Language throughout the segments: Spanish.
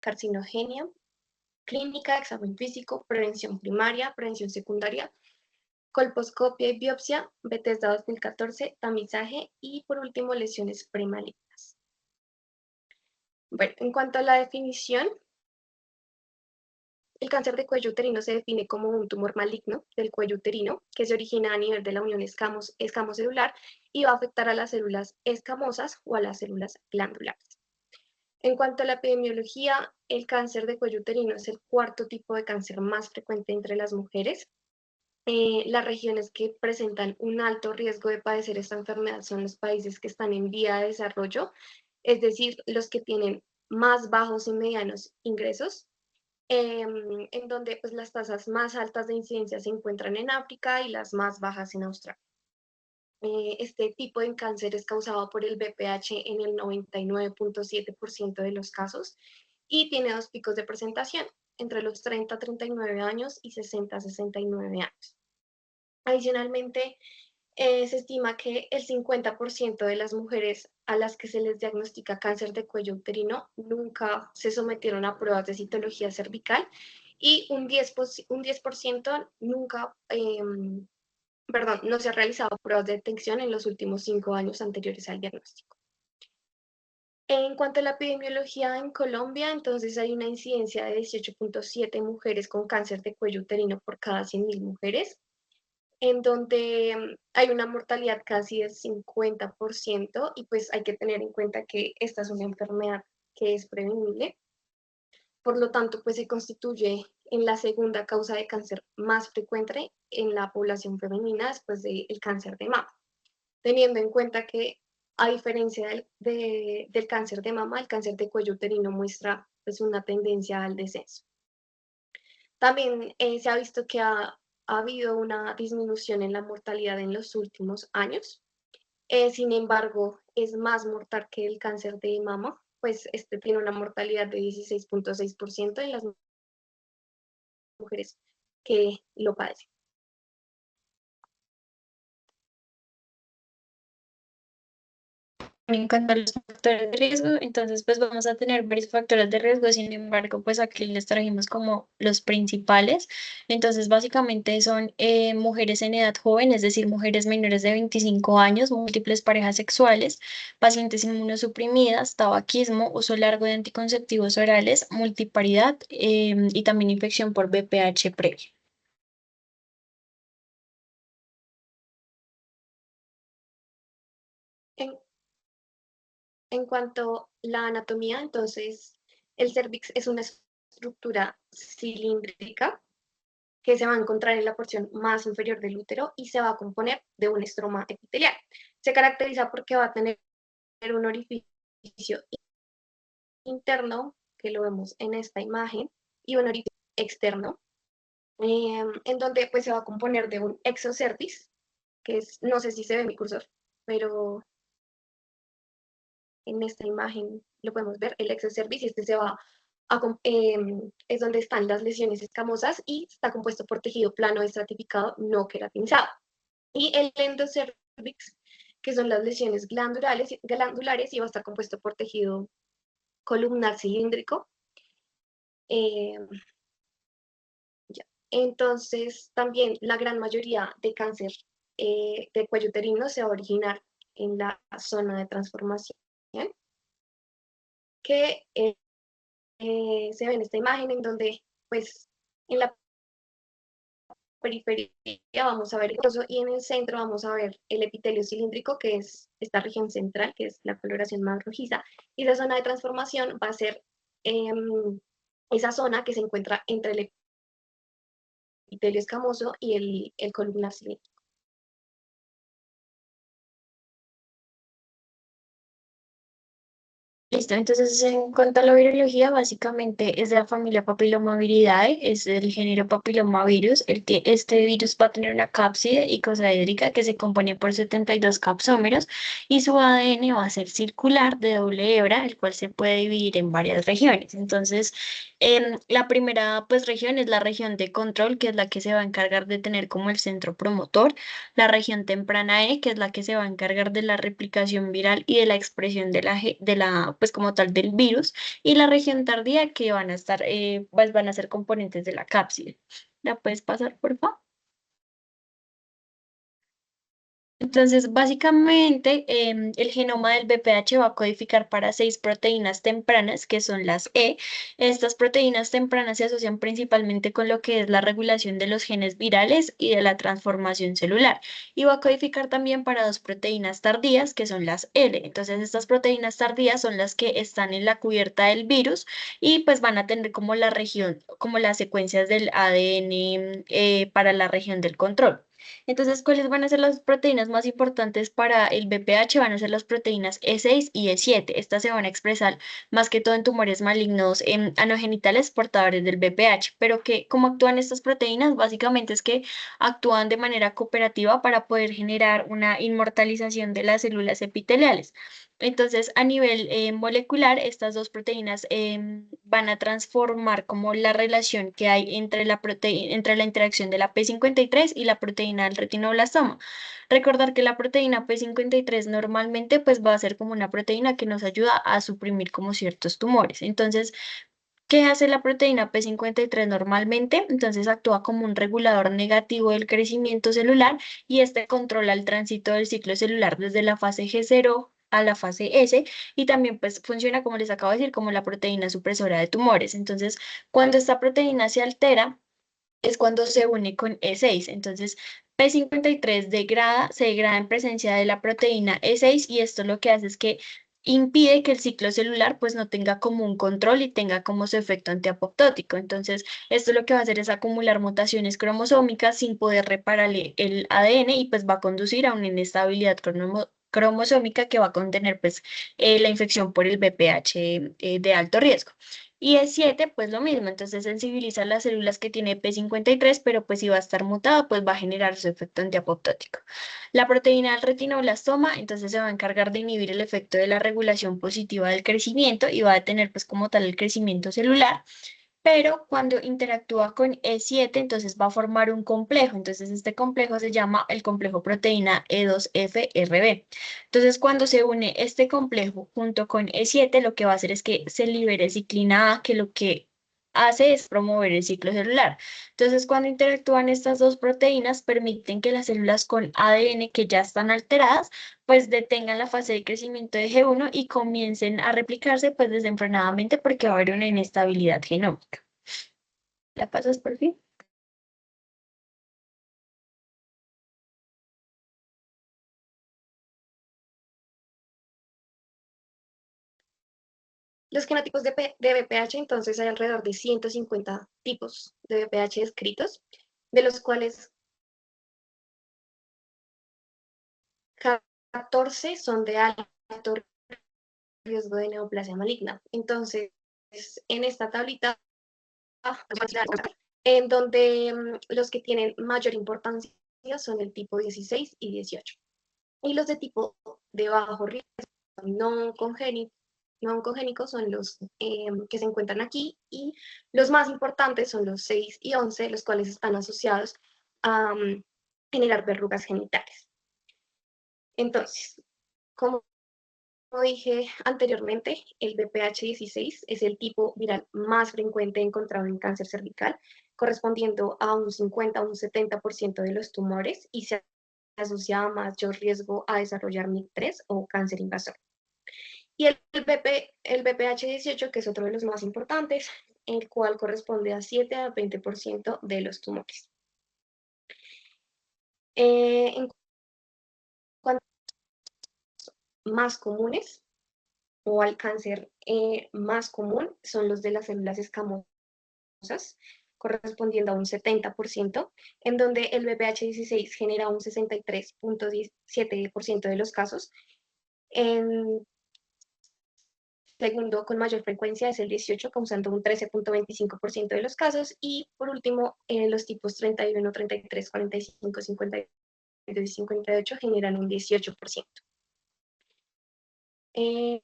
carcinogenia, clínica, examen físico, prevención primaria, prevención secundaria, colposcopia y biopsia, Bethesda 2014, tamizaje y por último lesiones premalignas. Bueno, en cuanto a la definición, el cáncer de cuello uterino se define como un tumor maligno del cuello uterino que se origina a nivel de la unión escamocelular y va a afectar a las células escamosas o a las células glandulares. En cuanto a la epidemiología, el cáncer de cuello uterino es el cuarto tipo de cáncer más frecuente entre las mujeres. Las regiones que presentan un alto riesgo de padecer esta enfermedad son los países que están en vía de desarrollo, es decir, los que tienen más bajos y medianos ingresos, en donde pues, las tasas más altas de incidencia se encuentran en África y las más bajas en Australia. Este tipo de cáncer es causado por el BPH en el 99.7% de los casos y tiene dos picos de presentación, entre los 30 a 39 años y 60 a 69 años. Adicionalmente, se estima que el 50% de las mujeres a las que se les diagnostica cáncer de cuello uterino nunca se sometieron a pruebas de citología cervical y un 10% nunca, no se ha realizado pruebas de detección en los últimos 5 años anteriores al diagnóstico. En cuanto a la epidemiología en Colombia, entonces hay una incidencia de 18.7 mujeres con cáncer de cuello uterino por cada 100.000 mujeres, en donde hay una mortalidad casi del 50% y pues hay que tener en cuenta que esta es una enfermedad que es prevenible. Por lo tanto, pues se constituye en la segunda causa de cáncer más frecuente en la población femenina después del cáncer de mama, teniendo en cuenta que a diferencia del cáncer de mama, el cáncer de cuello uterino muestra pues una tendencia al descenso. También se ha visto que ha habido una disminución en la mortalidad en los últimos años. Sin embargo, es más mortal que el cáncer de mama, pues este tiene una mortalidad de 16.6% en las mujeres que lo padecen. En cuanto a los factores de riesgo, entonces pues vamos a tener varios factores de riesgo, sin embargo, pues aquí les trajimos como los principales. Entonces, básicamente son mujeres en edad joven, es decir, mujeres menores de 25 años, múltiples parejas sexuales, pacientes inmunosuprimidas, tabaquismo, uso largo de anticonceptivos orales, multiparidad y también infección por VPH previa. En, en cuanto a la anatomía, entonces el cervix es una estructura cilíndrica que se va a encontrar en la porción más inferior del útero y se va a componer de un estroma epitelial. Se caracteriza porque va a tener un orificio interno, que lo vemos en esta imagen, y un orificio externo, en donde pues se va a componer de un exocervix, que es, no sé si se ve en mi cursor, pero en esta imagen lo podemos ver, el exocervix, y este se va es donde están las lesiones escamosas y está compuesto por tejido plano estratificado no queratinizado. Y el endocervix, que son las lesiones glandulares y va a estar compuesto por tejido columnar cilíndrico. Eh, ya. Entonces, también la gran mayoría de cáncer de cuello uterino se va a originar en la zona de transformación, que se ve en esta imagen, en donde, pues, en la periferia vamos a ver el trozo y en el centro vamos a ver el epitelio cilíndrico, que es esta región central, que es la coloración más rojiza, y la zona de transformación va a ser esa zona que se encuentra entre el epitelio escamoso y el columnar cilíndrico. Listo, entonces en cuanto a la virología, básicamente es de la familia Papillomaviridae, es del género Papillomavirus. Este virus va a tener una cápside icosaédrica que se compone por 72 capsómeros y su ADN va a ser circular de doble hebra, el cual se puede dividir en varias regiones. Entonces, la primera pues región es la región de control, que es la que se va a encargar de tener como el centro promotor. La región temprana E, que es la que se va a encargar de la replicación viral y de la expresión de la pues como tal del virus, y la región tardía que van a estar, pues van a ser componentes de la cápside. ¿La puedes pasar, por favor? Entonces, básicamente, el genoma del BPH va a codificar para 6 proteínas tempranas, que son las E. Estas proteínas tempranas se asocian principalmente con lo que es la regulación de los genes virales y de la transformación celular. Y va a codificar también para 2 proteínas tardías, que son las L. Entonces, estas proteínas tardías son las que están en la cubierta del virus y pues van a tener como la región, como las secuencias del ADN para la región del control. Entonces, ¿cuáles van a ser las proteínas más importantes para el BPH? Van a ser las proteínas E6 y E7. Estas se van a expresar más que todo en tumores malignos anogenitales portadores del BPH. Pero ¿cómo actúan estas proteínas? Básicamente es que actúan de manera cooperativa para poder generar una inmortalización de las células epiteliales. Entonces, a nivel molecular, estas 2 proteínas van a transformar como la relación que hay entre entre la interacción de la P53 y la proteína del retinoblastoma. Recordar que la proteína P53 normalmente pues va a ser como una proteína que nos ayuda a suprimir como ciertos tumores. Entonces, ¿qué hace la proteína P53 normalmente? Entonces actúa como un regulador negativo del crecimiento celular y este controla el tránsito del ciclo celular desde la fase G0 a la fase S y también pues funciona, como les acabo de decir, como la proteína supresora de tumores. Entonces, cuando esta proteína se altera, es cuando se une con E6. Entonces, P53 se degrada en presencia de la proteína E6 y esto lo que hace es que impide que el ciclo celular pues no tenga como un control y tenga como su efecto antiapoptótico. Entonces, esto lo que va a hacer es acumular mutaciones cromosómicas sin poder repararle el ADN y pues va a conducir a una inestabilidad cromosómica que va a contener pues la infección por el BPH de alto riesgo. Y E7, pues lo mismo, entonces sensibiliza las células que tiene P53, pero pues si va a estar mutada, pues va a generar su efecto antiapoptótico. La proteína del retinoblastoma, entonces se va a encargar de inhibir el efecto de la regulación positiva del crecimiento y va a tener pues como tal el crecimiento celular, pero cuando interactúa con E7, entonces va a formar un complejo. Entonces este complejo se llama el complejo proteína E2FRB. Entonces cuando se une este complejo junto con E7, lo que va a hacer es que se libere ciclina A, que lo que hace es promover el ciclo celular. Entonces cuando interactúan estas 2 proteínas, permiten que las células con ADN que ya están alteradas, pues detengan la fase de crecimiento de G1 y comiencen a replicarse pues desenfrenadamente porque va a haber una inestabilidad genómica. ¿La pasas por fin? Los genotipos de BPH, entonces hay alrededor de 150 tipos de BPH descritos, de los cuales 14 son de alto riesgo de neoplasia maligna. Entonces, en esta tablita, en donde los que tienen mayor importancia son el tipo 16 y 18. Y los de tipo de bajo riesgo no congénitos no oncogénicos son los que se encuentran aquí y los más importantes son los 6 y 11, los cuales están asociados a generar verrugas genitales. Entonces, como dije anteriormente, el BPH16 es el tipo viral más frecuente encontrado en cáncer cervical, correspondiendo a un 50 o un 70% de los tumores y se asocia a mayor riesgo a desarrollar MIC3 o cáncer invasor. Y el BPH18, que es otro de los más importantes, el cual corresponde a 7 a 20% de los tumores. En cuanto a más comunes o al cáncer más común son los de las células escamosas, correspondiendo a un 70%, en donde el BPH16 genera un 63.7% de los casos. En segundo, con mayor frecuencia es el 18, causando un 13.25% de los casos. Y por último, los tipos 31, 33, 45, 52 y 58 generan un 18%. Eh,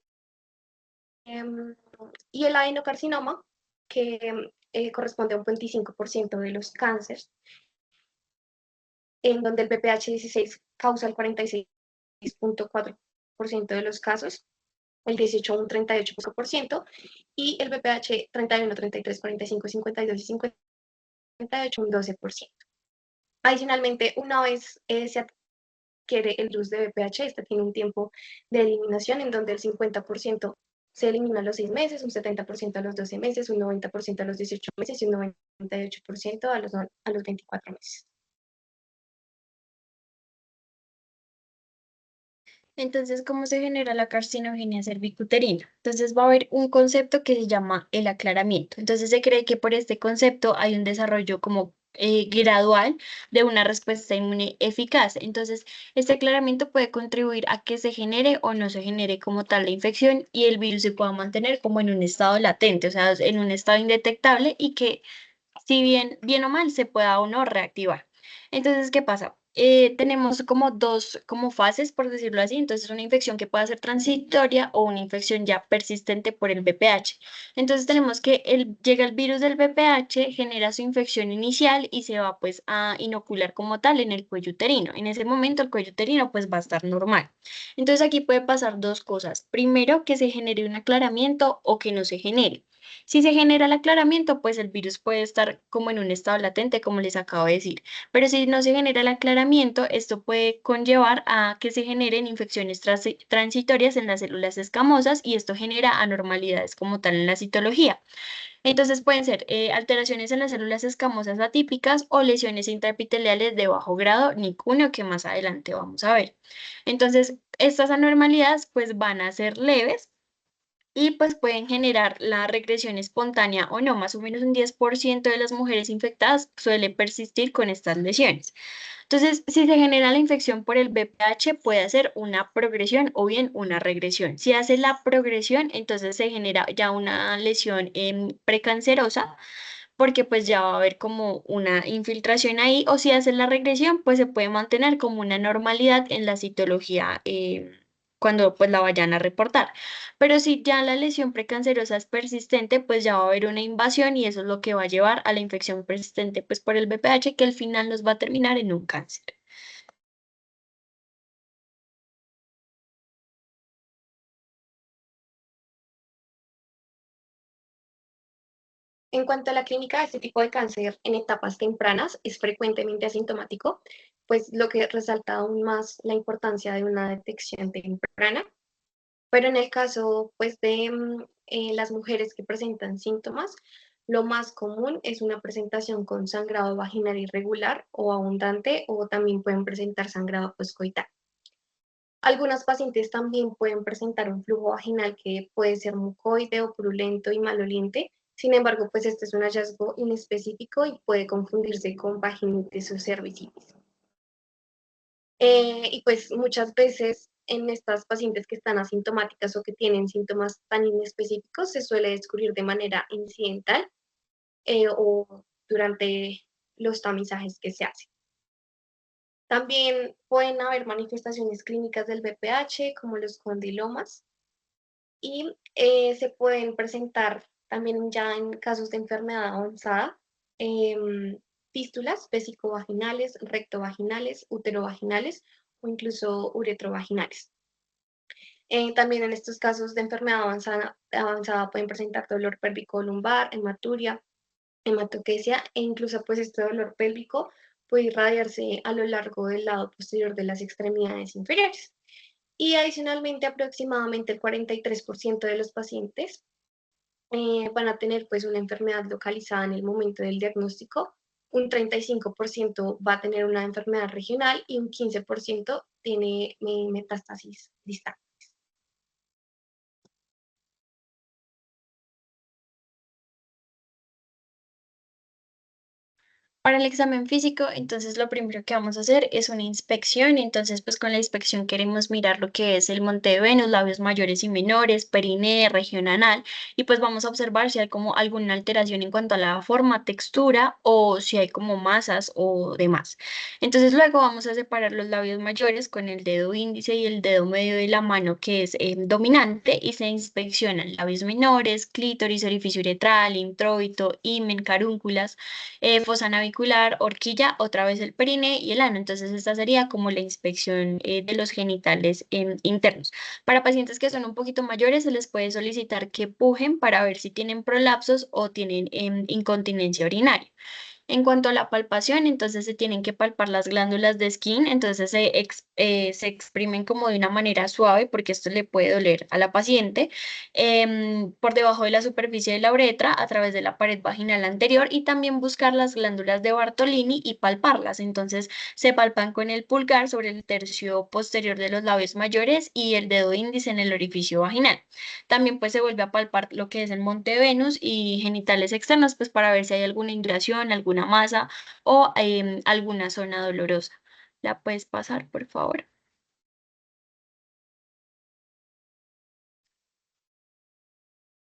y el adenocarcinoma, que corresponde a un 25% de los cánceres, en donde el BPH16 causa el 46.4% de los casos. el 18 un 38%, y el BPH 31, 33, 45, 52 y 58 un 12%. Adicionalmente, una vez se adquiere el virus de BPH, este tiene un tiempo de eliminación en donde el 50% se elimina a los 6 meses, un 70% a los 12 meses, un 90% a los 18 meses y un 98% a los 24 meses. Entonces, ¿cómo se genera la carcinogenia cervicuterina? Entonces, va a haber un concepto que se llama el aclaramiento. Entonces, se cree que por este concepto hay un desarrollo como gradual de una respuesta inmune eficaz. Entonces, este aclaramiento puede contribuir a que se genere o no se genere como tal la infección y el virus se pueda mantener como en un estado latente, o sea, en un estado indetectable y que si bien o mal, se pueda o no reactivar. Entonces, ¿qué pasa? Tenemos como dos como fases, por decirlo así. Entonces, una infección que pueda ser transitoria o una infección ya persistente por el VPH. Entonces, tenemos que llega el virus del VPH, genera su infección inicial y se va pues a inocular como tal en el cuello uterino. En ese momento, el cuello uterino pues va a estar normal. Entonces, aquí puede pasar dos cosas. Primero, que se genere un aclaramiento o que no se genere. Si se genera el aclaramiento, pues el virus puede estar como en un estado latente, como les acabo de decir. Pero si no se genera el aclaramiento, esto puede conllevar a que se generen infecciones transitorias en las células escamosas y esto genera anormalidades como tal en la citología. Entonces pueden ser alteraciones en las células escamosas atípicas o lesiones intraepiteliales de bajo grado, NIC1, que más adelante vamos a ver. Entonces, estas anormalidades pues van a ser leves y pues pueden generar la regresión espontánea o no. Más o menos un 10% de las mujeres infectadas suele persistir con estas lesiones. Entonces, si se genera la infección por el VPH, puede hacer una progresión o bien una regresión. Si hace la progresión, entonces se genera ya una lesión precancerosa, porque pues ya va a haber como una infiltración ahí, o si hace la regresión, pues se puede mantener como una normalidad en la citología cuando pues la vayan a reportar. Pero si ya la lesión precancerosa es persistente, pues ya va a haber una invasión y eso es lo que va a llevar a la infección persistente pues por el VPH, que al final nos va a terminar en un cáncer. En cuanto a la clínica de este tipo de cáncer en etapas tempranas, es frecuentemente asintomático, pues lo que resalta aún más la importancia de una detección temprana. Pero en el caso pues, de las mujeres que presentan síntomas, lo más común es una presentación con sangrado vaginal irregular o abundante, o también pueden presentar sangrado postcoital. Algunas pacientes también pueden presentar un flujo vaginal que puede ser mucoide o purulento y maloliente. Sin embargo, pues este es un hallazgo inespecífico y puede confundirse con vaginitis o cervicitis. Y pues muchas veces en estas pacientes que están asintomáticas o que tienen síntomas tan inespecíficos se suele descubrir de manera incidental o durante los tamizajes que se hacen. También pueden haber manifestaciones clínicas del BPH, como los condilomas, y se pueden presentar también ya en casos de enfermedad avanzada, fístulas vesicovaginales, rectovaginales, uterovaginales o incluso uretrovaginales. También en estos casos de enfermedad avanzada pueden presentar dolor pélvico lumbar, hematuria, hematoquesia e incluso pues este dolor pélvico puede irradiarse a lo largo del lado posterior de las extremidades inferiores. Y adicionalmente, aproximadamente el 43% de los pacientes van a tener pues una enfermedad localizada en el momento del diagnóstico, un 35% va a tener una enfermedad regional y un 15% tiene metástasis distal. Para el examen físico, entonces lo primero que vamos a hacer es una inspección. Entonces, pues con la inspección queremos mirar lo que es el monte de Venus, labios mayores y menores, periné, región anal, y pues vamos a observar si hay como alguna alteración en cuanto a la forma, textura o si hay como masas o demás. Entonces, luego vamos a separar los labios mayores con el dedo índice y el dedo medio de la mano que es dominante y se inspeccionan labios menores, clítoris, orificio uretral, introito, himen, carúnculas, fosa auricular, horquilla, otra vez el perine y el ano. Entonces, esta sería como la inspección de los genitales internos. Para pacientes que son un poquito mayores, se les puede solicitar que pujen para ver si tienen prolapsos o tienen incontinencia urinaria. En cuanto a la palpación, entonces se tienen que palpar las glándulas de Skene, entonces se exprimen como de una manera suave porque esto le puede doler a la paciente, por debajo de la superficie de la uretra, a través de la pared vaginal anterior y también buscar las glándulas de Bartolini y palparlas. Entonces se palpan con el pulgar sobre el tercio posterior de los labios mayores y el dedo índice en el orificio vaginal. También pues se vuelve a palpar lo que es el monte Venus y genitales externos, pues para ver si hay alguna induración, alguna masa o alguna zona dolorosa. ¿La puedes pasar, por favor?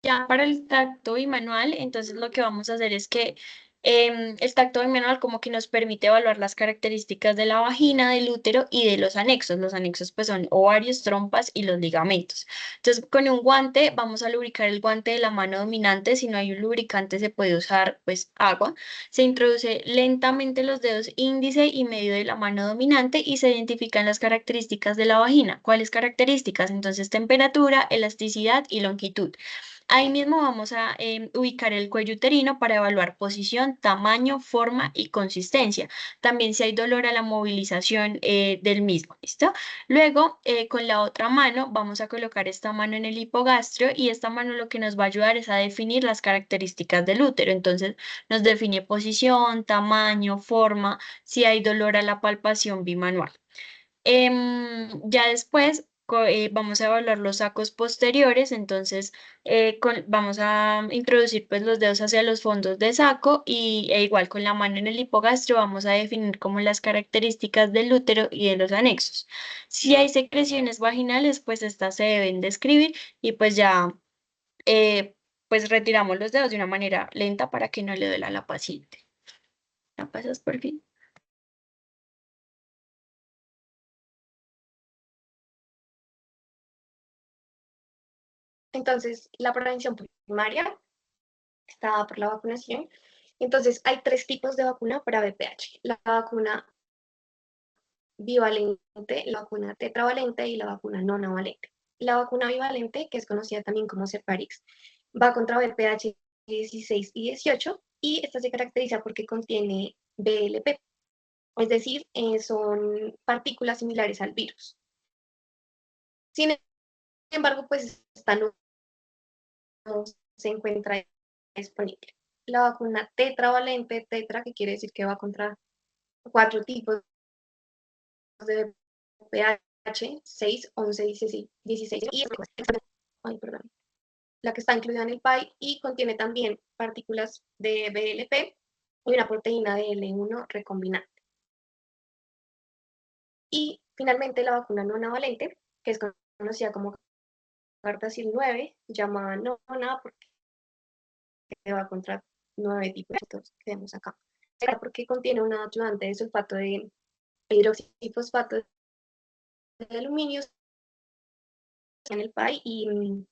Ya para el tacto bimanual, entonces lo que vamos a hacer es que el tacto bimanual como que nos permite evaluar las características de la vagina, del útero y de los anexos. Los anexos pues son ovarios, trompas y los ligamentos. Entonces con un guante vamos a lubricar el guante de la mano dominante. Si no hay un lubricante se puede usar pues agua. Se introduce lentamente los dedos índice y medio de la mano dominante y se identifican las características de la vagina. ¿Cuáles características? Entonces temperatura, elasticidad y longitud. Ahí mismo vamos a ubicar el cuello uterino para evaluar posición, tamaño, forma y consistencia. También si hay dolor a la movilización del mismo, ¿listo? Luego, con la otra mano, vamos a colocar esta mano en el hipogastrio y esta mano lo que nos va a ayudar es a definir las características del útero. Entonces, nos define posición, tamaño, forma, si hay dolor a la palpación bimanual. Ya después vamos a evaluar los sacos posteriores, entonces vamos a introducir pues los dedos hacia los fondos de saco e igual con la mano en el hipogastrio vamos a definir como las características del útero y de los anexos. Si hay secreciones vaginales, pues estas se deben describir y pues ya pues retiramos los dedos de una manera lenta para que no le duela a la paciente. ¿La pasas por fin? Entonces, la prevención primaria está dada por la vacunación. Entonces, hay tres tipos de vacuna para VPH. La vacuna bivalente, la vacuna tetravalente y la vacuna nonavalente. La vacuna bivalente, que es conocida también como Ceparix, va contra VPH 16 y 18 y esta se caracteriza porque contiene BLP, es decir, son partículas similares al virus. Sin embargo, pues esta no se encuentra disponible. La vacuna tetravalente, tetra, que quiere decir que va contra 4 tipos de pH, 6, 11, 16 y ay, perdón, la que está incluida en el PAI y contiene también partículas de BLP y una proteína de L1 recombinante. Y finalmente la vacuna nonavalente, que es conocida como Gardasil 9, llamada nona porque va contra 9 tipos que vemos acá. Porque contiene un ayudante de sulfato de hidroxifosfato de aluminio en el PAI y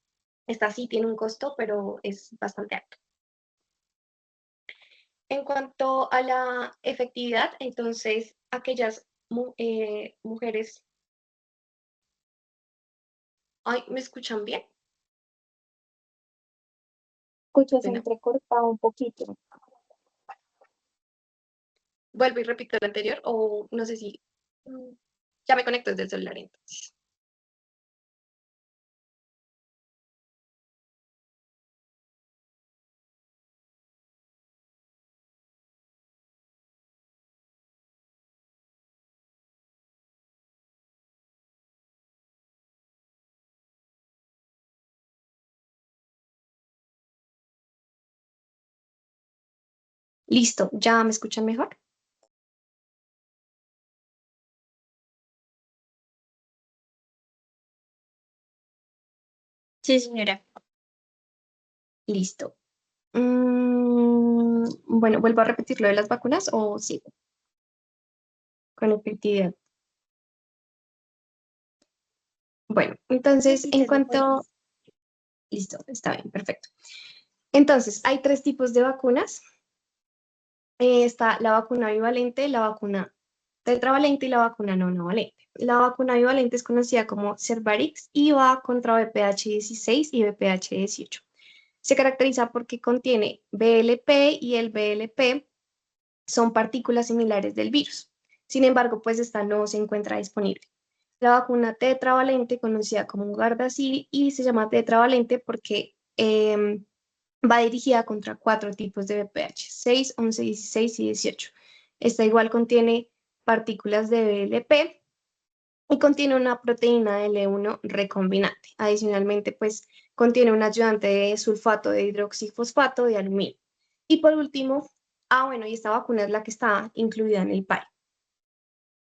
esta sí tiene un costo, pero es bastante alto. En cuanto a la efectividad, entonces aquellas mujeres, ay, ¿me escuchan bien? Escuchas Bueno, entrecortado un poquito. vuelvo y repito lo anterior, o no sé si ya me conecto desde el celular entonces. Listo, ¿ya me escuchan mejor? Sí, señora. Listo. Bueno, ¿vuelvo a repetir lo de las vacunas o sí, con efectividad? Bueno, Sí, entonces, sí, en se puede. cuanto... Listo, está bien, perfecto. Entonces, hay tres tipos de vacunas. Está la vacuna bivalente, la vacuna tetravalente y la vacuna nonavalente. La vacuna bivalente es conocida como Cervarix y va contra VPH-16 y VPH-18. Se caracteriza porque contiene VLP y el VLP son partículas similares del virus. Sin embargo, pues esta no se encuentra disponible. La vacuna tetravalente, conocida como Gardasil, y se llama tetravalente porque va dirigida contra 4 tipos de VPH, 6, 11, 16 y 18. Esta igual contiene partículas de VLP y contiene una proteína L1 recombinante. Adicionalmente, pues contiene un ayudante de sulfato de hidroxifosfato de aluminio. Y por último, bueno, y esta vacuna es la que está incluida en el PAI.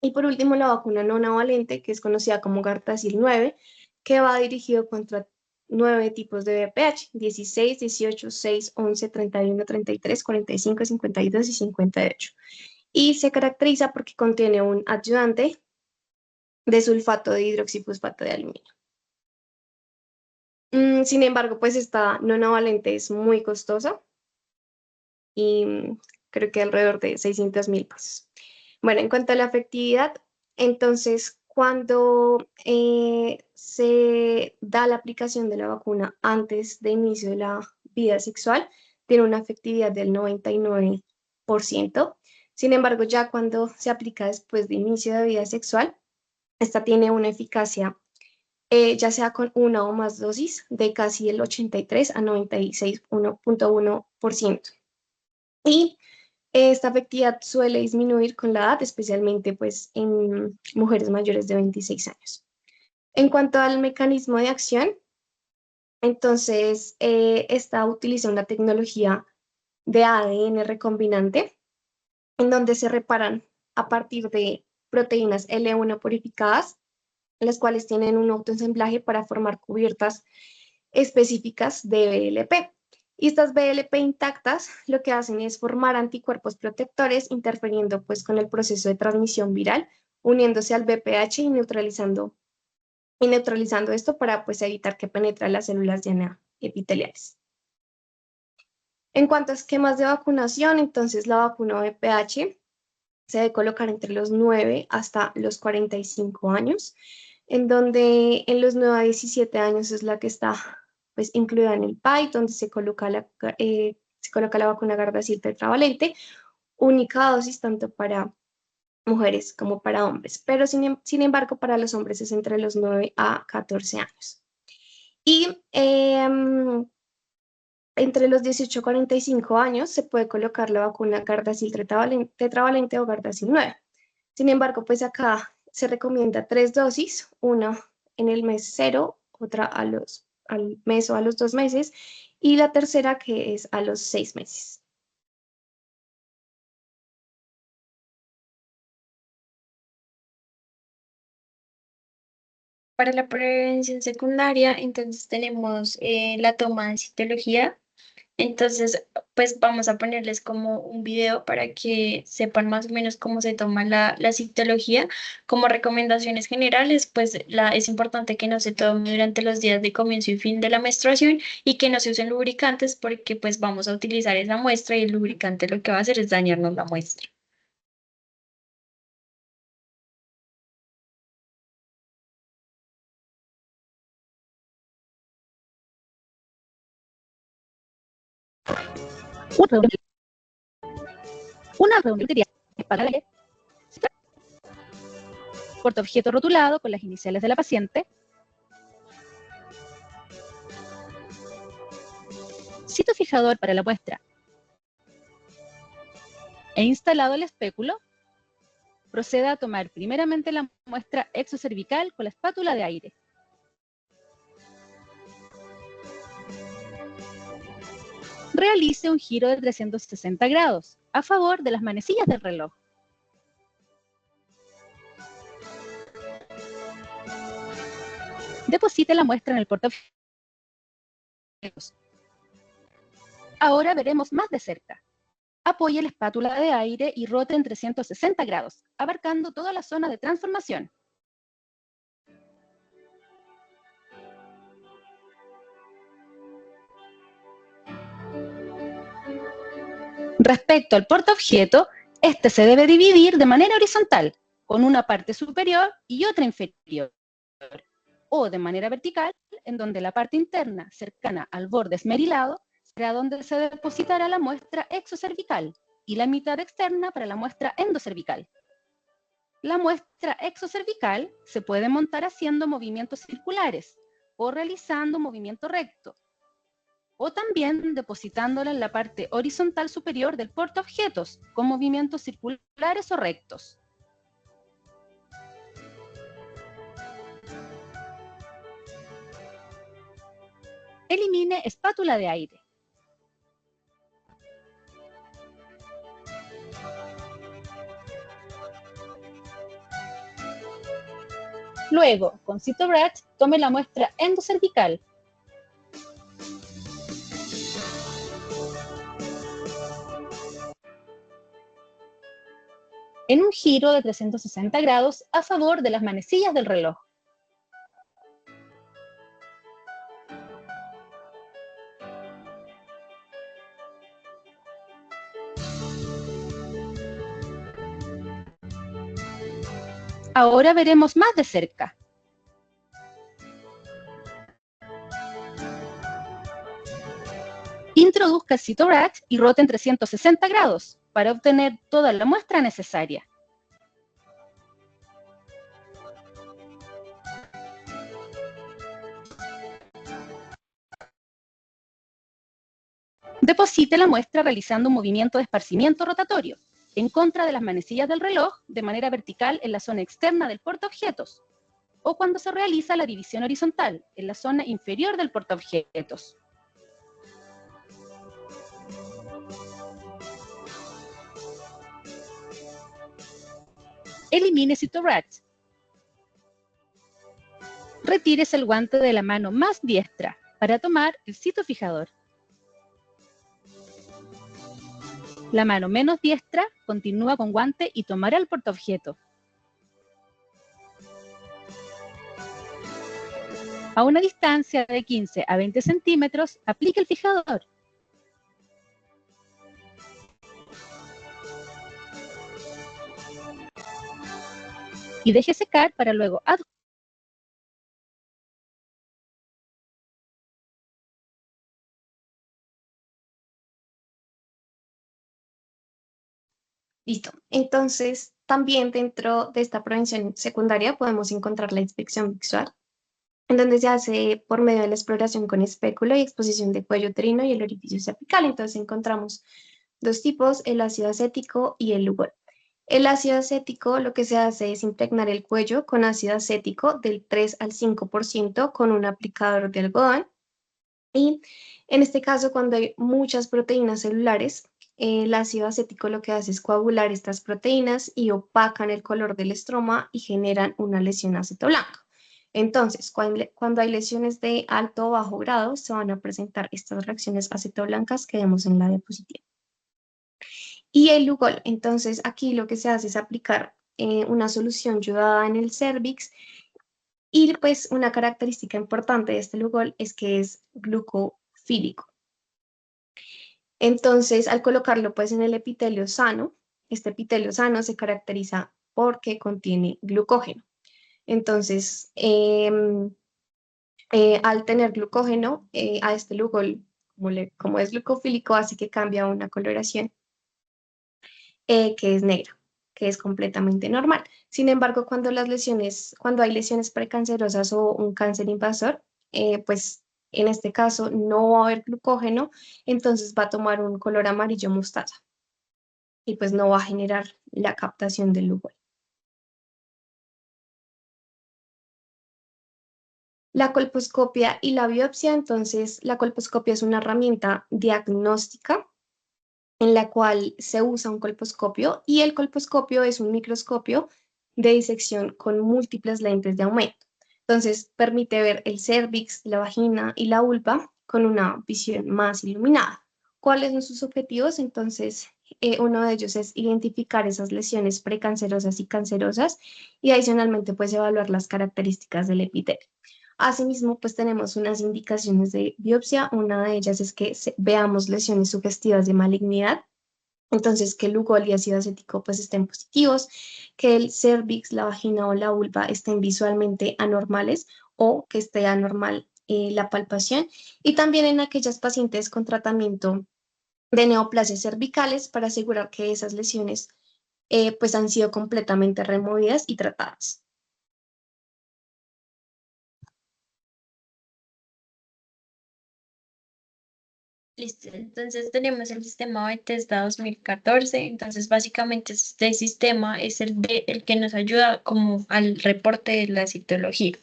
Y por último, la vacuna nonavalente, que es conocida como Gardasil 9, que va dirigido contra 9 tipos de VPH, 16, 18, 6, 11, 31, 33, 45, 52 y 58. Y se caracteriza porque contiene un ayudante de sulfato de hidroxifosfato de aluminio. Sin embargo, pues esta nonavalente es muy costosa y creo que alrededor de 600.000 pesos. Bueno, en cuanto a la efectividad, entonces cuando se da la aplicación de la vacuna antes de inicio de la vida sexual, tiene una efectividad del 99%. Sin embargo, ya cuando se aplica después de inicio de vida sexual, esta tiene una eficacia, ya sea con una o más dosis, de casi el 83 a 96,1%. Y esta efectividad suele disminuir con la edad, especialmente pues en mujeres mayores de 26 años. En cuanto al mecanismo de acción, entonces esta utiliza una tecnología de ADN recombinante en donde se reparan a partir de proteínas L1 purificadas, las cuales tienen un autoensamblaje para formar cubiertas específicas de BLP. Y estas BLP intactas lo que hacen es formar anticuerpos protectores, interfiriendo pues con el proceso de transmisión viral, uniéndose al VPH y neutralizando esto para pues evitar que penetre las células llana epiteliales. En cuanto a esquemas de vacunación, entonces la vacuna VPH se debe colocar entre los 9 hasta los 45 años, en donde en los 9 a 17 años es la que está pues incluida en el PAI, donde se coloca la vacuna Gardasil tetravalente, única dosis tanto para mujeres como para hombres, pero sin embargo para los hombres es entre los 9 a 14 años. Y entre los 18 y 45 años se puede colocar la vacuna Gardasil tetravalente o Gardasil 9. Sin embargo, pues acá se recomienda 3 dosis, una en el mes 0, otra al mes o a los 2 meses, y la tercera que es a los 6 meses. Para la prevención secundaria, entonces tenemos la toma de citología. Entonces, pues vamos a ponerles como un video para que sepan más o menos cómo se toma la citología. Como recomendaciones generales, pues es importante que no se tome durante los días de comienzo y fin de la menstruación y que no se usen lubricantes porque pues vamos a utilizar esa muestra y el lubricante lo que va a hacer es dañarnos la muestra. Una reunión, una reunión para la portaobjeto rotulado con las iniciales de la paciente, sitio fijador para la muestra e instalado el espéculo, proceda a tomar primeramente la muestra exocervical con la espátula de aire. Realice un giro de 360 grados a favor de las manecillas del reloj. Deposite la muestra en el portaobjetos. Ahora veremos más de cerca. Apoye la espátula de aire y rote en 360 grados, abarcando toda la zona de transformación. Respecto al portaobjeto, este se debe dividir de manera horizontal, con una parte superior y otra inferior, o de manera vertical, en donde la parte interna, cercana al borde esmerilado, será donde se depositará la muestra exocervical, y la mitad externa para la muestra endocervical. La muestra exocervical se puede montar haciendo movimientos circulares o realizando movimiento recto, o también depositándola en la parte horizontal superior del portaobjetos con movimientos circulares o rectos. Elimine espátula de aire. Luego, con CytoBratch, tome la muestra endocervical. En un giro de 360 grados a favor de las manecillas del reloj. Ahora veremos más de cerca. Introduzca el CytoBratch y rote en 360 grados para obtener toda la muestra necesaria. Deposite la muestra realizando un movimiento de esparcimiento rotatorio en contra de las manecillas del reloj de manera vertical en la zona externa del portaobjetos, o cuando se realiza la división horizontal en la zona inferior del portaobjetos. Elimine CytoBratch. Retírese el guante de la mano más diestra para tomar el citofijador. La mano menos diestra continúa con guante y tomará el portaobjeto. A una distancia de 15 a 20 centímetros, aplique el fijador. Y deje secar para luego adjudicar. Listo. Entonces, también dentro de esta prevención secundaria podemos encontrar la inspección visual, en donde se hace por medio de la exploración con espéculo y exposición de cuello uterino y el orificio cervical. Entonces encontramos dos tipos, el ácido acético y el Lugol. El ácido acético lo que se hace es impregnar el cuello con ácido acético del 3 al 5% con un aplicador de algodón. Y en este caso, cuando hay muchas proteínas celulares, el ácido acético lo que hace es coagular estas proteínas y opacan el color del estroma y generan una lesión acetoblanca. Entonces, cuando hay lesiones de alto o bajo grado, se van a presentar estas reacciones acetoblancas que vemos en la diapositiva. Y el Lugol, entonces aquí lo que se hace es aplicar una solución yodada en el cérvix y pues una característica importante de este Lugol es que es glucofílico. Entonces, al colocarlo pues en el epitelio sano, este epitelio sano se caracteriza porque contiene glucógeno. Entonces, al tener glucógeno, a este Lugol, como es glucofílico, hace que cambia a una coloración que es negra, que es completamente normal. Sin embargo, cuando hay lesiones precancerosas o un cáncer invasor, pues en este caso no va a haber glucógeno, entonces va a tomar un color amarillo mostaza y pues no va a generar la captación del Lugol. La colposcopia y la biopsia, entonces la colposcopia es una herramienta diagnóstica en la cual se usa un colposcopio y el colposcopio es un microscopio de disección con múltiples lentes de aumento. Entonces permite ver el cérvix, la vagina y la vulva con una visión más iluminada. ¿Cuáles son sus objetivos? Entonces, uno de ellos es identificar esas lesiones precancerosas y cancerosas y adicionalmente pues evaluar las características del epitelio. Asimismo, pues tenemos unas indicaciones de biopsia. Una de ellas es que veamos lesiones sugestivas de malignidad Entonces, que el Lugol y ácido acético pues estén positivos, que el cervix, la vagina o la vulva estén visualmente anormales o que esté anormal la palpación, y también en aquellas pacientes con tratamiento de neoplasias cervicales para asegurar que esas lesiones pues han sido completamente removidas y tratadas. Listo, entonces tenemos el sistema Bethesda 2014, entonces básicamente este sistema es el que nos ayuda como al reporte de la citología.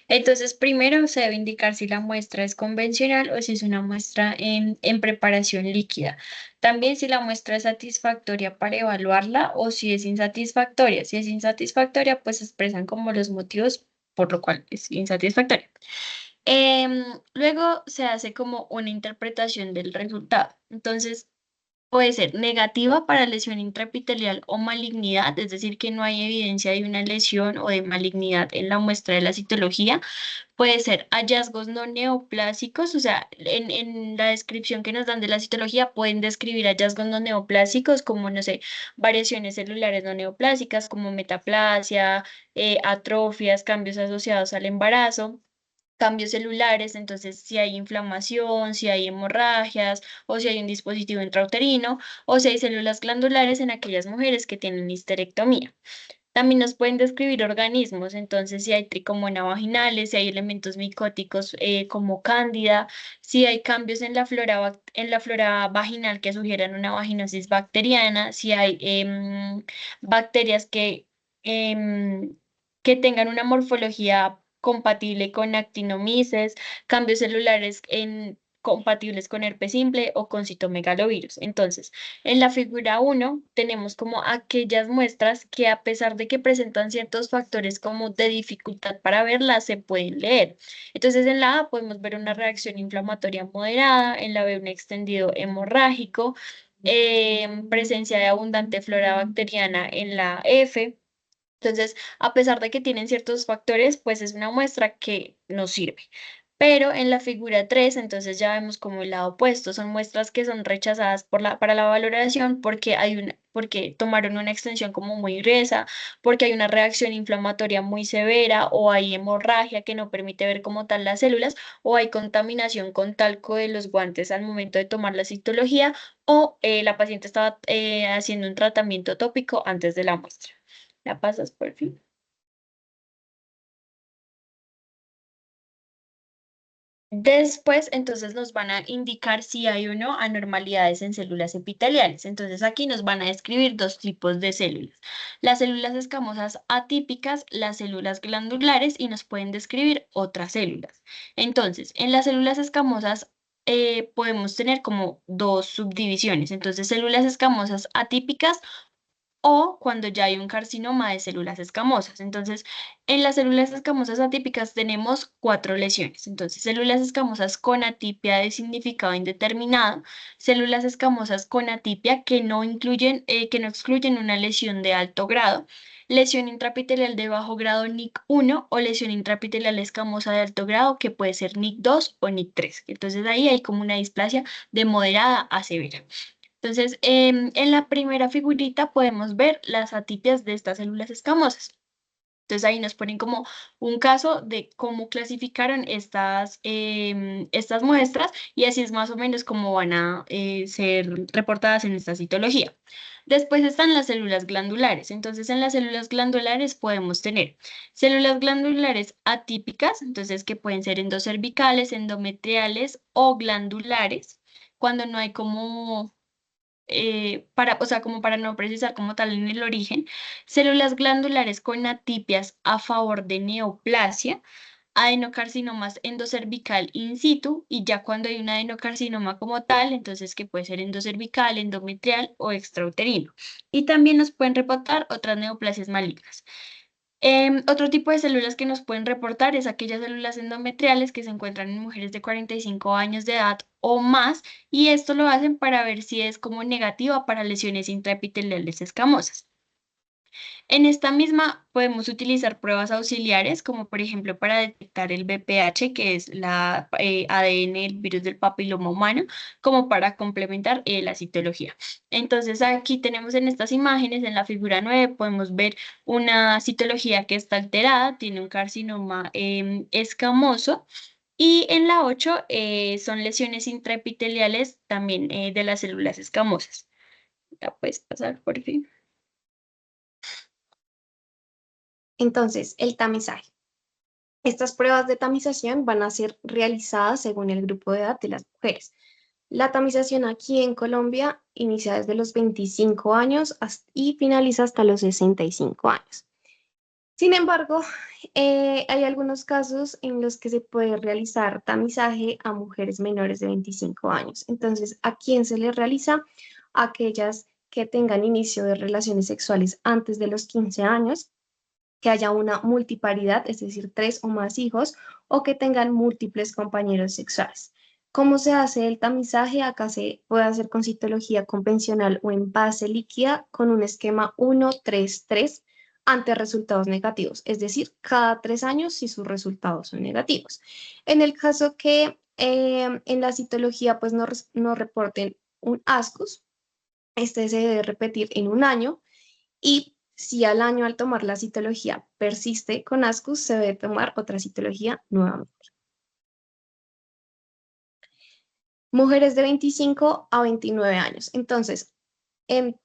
Entonces primero se debe indicar si la muestra es convencional o si es una muestra en preparación líquida. También si la muestra es satisfactoria para evaluarla o si es insatisfactoria. Si es insatisfactoria, pues se expresan como los motivos por lo cual es insatisfactoria. Luego se hace como una interpretación del resultado. Entonces, puede ser negativa para lesión intraepitelial o malignidad, es decir, que no hay evidencia de una lesión o de malignidad en la muestra de la citología. Puede ser hallazgos no neoplásicos, o sea, en la descripción que nos dan de la citología pueden describir hallazgos no neoplásicos como, no sé, variaciones celulares no neoplásicas como metaplasia, atrofias, cambios asociados al embarazo, cambios celulares, entonces si hay inflamación, si hay hemorragias o si hay un dispositivo intrauterino o si hay células glandulares en aquellas mujeres que tienen histerectomía. También nos pueden describir organismos, entonces si hay tricomona vaginales, si hay elementos micóticos como cándida, si hay cambios en la flora, en la flora vaginal que sugieran una vaginosis bacteriana, si hay bacterias que tengan una morfología compatible con actinomices, cambios celulares compatibles con herpes simple o con citomegalovirus. Entonces, en la figura 1 tenemos como aquellas muestras que a pesar de que presentan ciertos factores como de dificultad para verlas, se pueden leer. Entonces en la A podemos ver una reacción inflamatoria moderada, en la B un extendido hemorrágico, presencia de abundante flora bacteriana en la F. Entonces, a pesar de que tienen ciertos factores, pues es una muestra que nos sirve. Pero en la figura 3 entonces ya vemos como el lado opuesto, son muestras que son rechazadas para la valoración porque tomaron una extensión como muy gruesa, porque hay una reacción inflamatoria muy severa, o hay hemorragia que no permite ver como tal las células, o hay contaminación con talco de los guantes al momento de tomar la citología, o la paciente estaba haciendo un tratamiento tópico antes de la muestra. ¿La pasas por fin? Después, entonces nos van a indicar si hay o no anormalidades en células epiteliales. Entonces aquí nos van a describir dos tipos de células: las células escamosas atípicas, las células glandulares, y nos pueden describir otras células. Entonces, en las células escamosas podemos tener como dos subdivisiones. Entonces, células escamosas atípicas o cuando ya hay un carcinoma de células escamosas. Entonces, en las células escamosas atípicas tenemos cuatro lesiones. Entonces, células escamosas con atipia de significado indeterminado, células escamosas con atipia que no excluyen una lesión de alto grado, lesión intraepitelial de bajo grado NIC1 o lesión intraepitelial escamosa de alto grado que puede ser NIC2 o NIC3. Entonces, ahí hay como una displasia de moderada a severa. Entonces, en la primera figurita podemos ver las atipias de estas células escamosas. Entonces ahí nos ponen como un caso de cómo clasificaron estas muestras, y así es más o menos como van a ser reportadas en esta citología. Después están las células glandulares. Entonces en las células glandulares podemos tener células glandulares atípicas, entonces que pueden ser endocervicales, endometriales o glandulares, cuando no hay como o sea, como para no precisar como tal en el origen, células glandulares con atipias a favor de neoplasia, adenocarcinomas endocervical in situ, y ya cuando hay un adenocarcinoma como tal, entonces que puede ser endocervical, endometrial o extrauterino. Y también nos pueden reportar otras neoplasias malignas. Otro tipo de células que nos pueden reportar es aquellas células endometriales que se encuentran en mujeres de 45 años de edad o más, y esto lo hacen para ver si es como negativa para lesiones intraepiteliales escamosas. En esta misma podemos utilizar pruebas auxiliares, como por ejemplo para detectar el VPH, que es la ADN del virus del papiloma humano, como para complementar la citología. Entonces aquí tenemos en estas imágenes, en la figura 9, podemos ver una citología que está alterada, tiene un carcinoma escamoso. Y en la 8 son lesiones intraepiteliales también de las células escamosas. La puedes pasar, por fin. Entonces, el tamizaje. Estas pruebas de tamización van a ser realizadas según el grupo de edad de las mujeres. La tamización aquí en Colombia inicia desde los 25 años y finaliza hasta los 65 años. Sin embargo, hay algunos casos en los que se puede realizar tamizaje a mujeres menores de 25 años. Entonces, ¿a quién se les realiza? A aquellas que tengan inicio de relaciones sexuales antes de los 15 años, que haya una multiparidad, es decir, 3 o más hijos, o que tengan múltiples compañeros sexuales. ¿Cómo se hace el tamizaje? Acá se puede hacer con citología convencional o en base líquida con un esquema 1-3-3 ante resultados negativos, es decir, cada 3 años si sus resultados son negativos. En el caso que en la citología pues no reporten un ASCUS, este se debe repetir en un año y si al año al tomar la citología persiste con ASCUS, se debe tomar otra citología nuevamente. Mujeres de 25 a 29 años. Entonces, en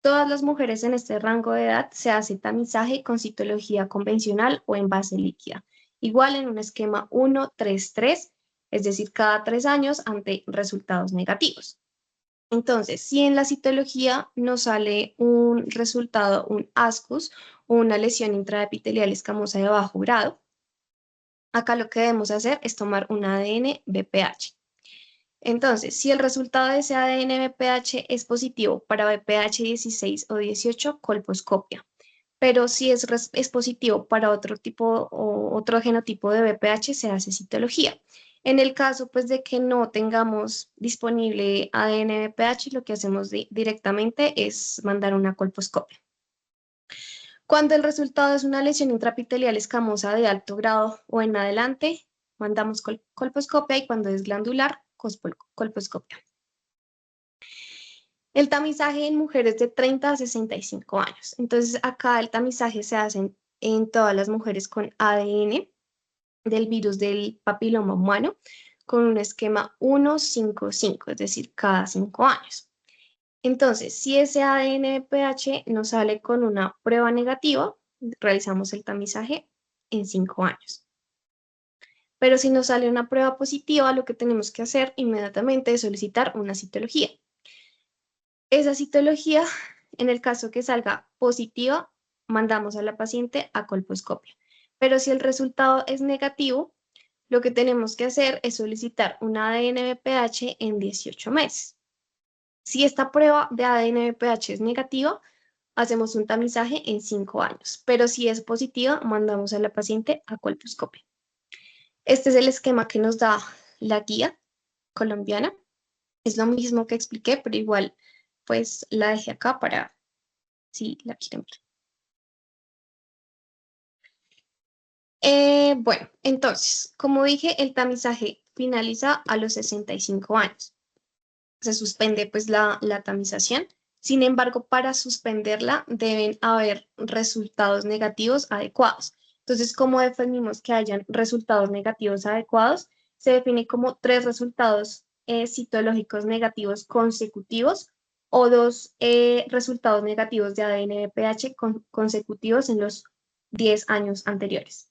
todas las mujeres en este rango de edad se hace tamizaje con citología convencional o en base líquida. Igual en un esquema 1-3-3, es decir, cada 3 años ante resultados negativos. Entonces, si en la citología nos sale un resultado, un ASCUS o una lesión intraepitelial escamosa de bajo grado, acá lo que debemos hacer es tomar un ADN BPH. Entonces, si el resultado de ese ADN BPH es positivo para BPH 16 o 18, colposcopia. Pero si es positivo para otro tipo o otro genotipo de BPH, se hace citología. En el caso pues de que no tengamos disponible ADN BPH, lo que hacemos directamente es mandar una colposcopia. Cuando el resultado es una lesión intraepitelial escamosa de alto grado o en adelante, mandamos colposcopia y cuando es glandular, colposcopia. El tamizaje en mujeres de 30 a 65 años. Entonces, acá el tamizaje se hace en todas las mujeres con ADN del virus del papiloma humano con un esquema 1-5-5, es decir, cada 5 años. Entonces, si ese ADN pH nos sale con una prueba negativa, realizamos el tamizaje en 5 años. Pero si nos sale una prueba positiva, lo que tenemos que hacer inmediatamente es solicitar una citología. Esa citología, en el caso que salga positiva, mandamos a la paciente a colposcopia. Pero si el resultado es negativo, lo que tenemos que hacer es solicitar un ADN BPH en 18 meses. Si esta prueba de ADN BPH es negativa, hacemos un tamizaje en 5 años. Pero si es positiva, mandamos a la paciente a colposcopia. Este es el esquema que nos da la guía colombiana. Es lo mismo que expliqué, pero igual pues la dejé acá para si la quieren ver. Bueno, entonces, como dije, el tamizaje finaliza a los 65 años. Se suspende pues la tamización. Sin embargo, para suspenderla deben haber resultados negativos adecuados. Entonces, ¿cómo definimos que hayan resultados negativos adecuados? Se define como 3 resultados citológicos negativos consecutivos o 2 resultados negativos de ADN pH consecutivos en los 10 años anteriores.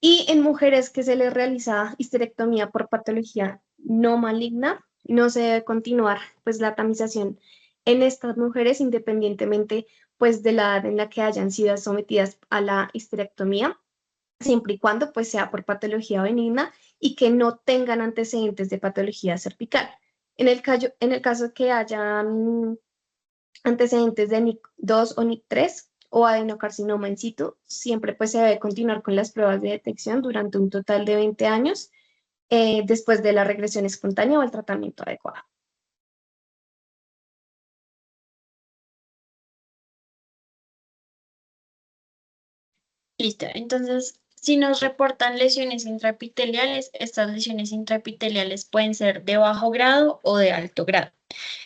Y en mujeres que se les realiza histerectomía por patología no maligna, no se debe continuar pues la tamización en estas mujeres independientemente pues de la edad en la que hayan sido sometidas a la histerectomía, siempre y cuando pues sea por patología benigna y que no tengan antecedentes de patología cervical. En el caso que hayan antecedentes de NIC2 o NIC3 o adenocarcinoma in situ, siempre pues se debe continuar con las pruebas de detección durante un total de 20 años después de la regresión espontánea o el tratamiento adecuado. Listo, entonces, si nos reportan lesiones intraepiteliales, estas lesiones intraepiteliales pueden ser de bajo grado o de alto grado.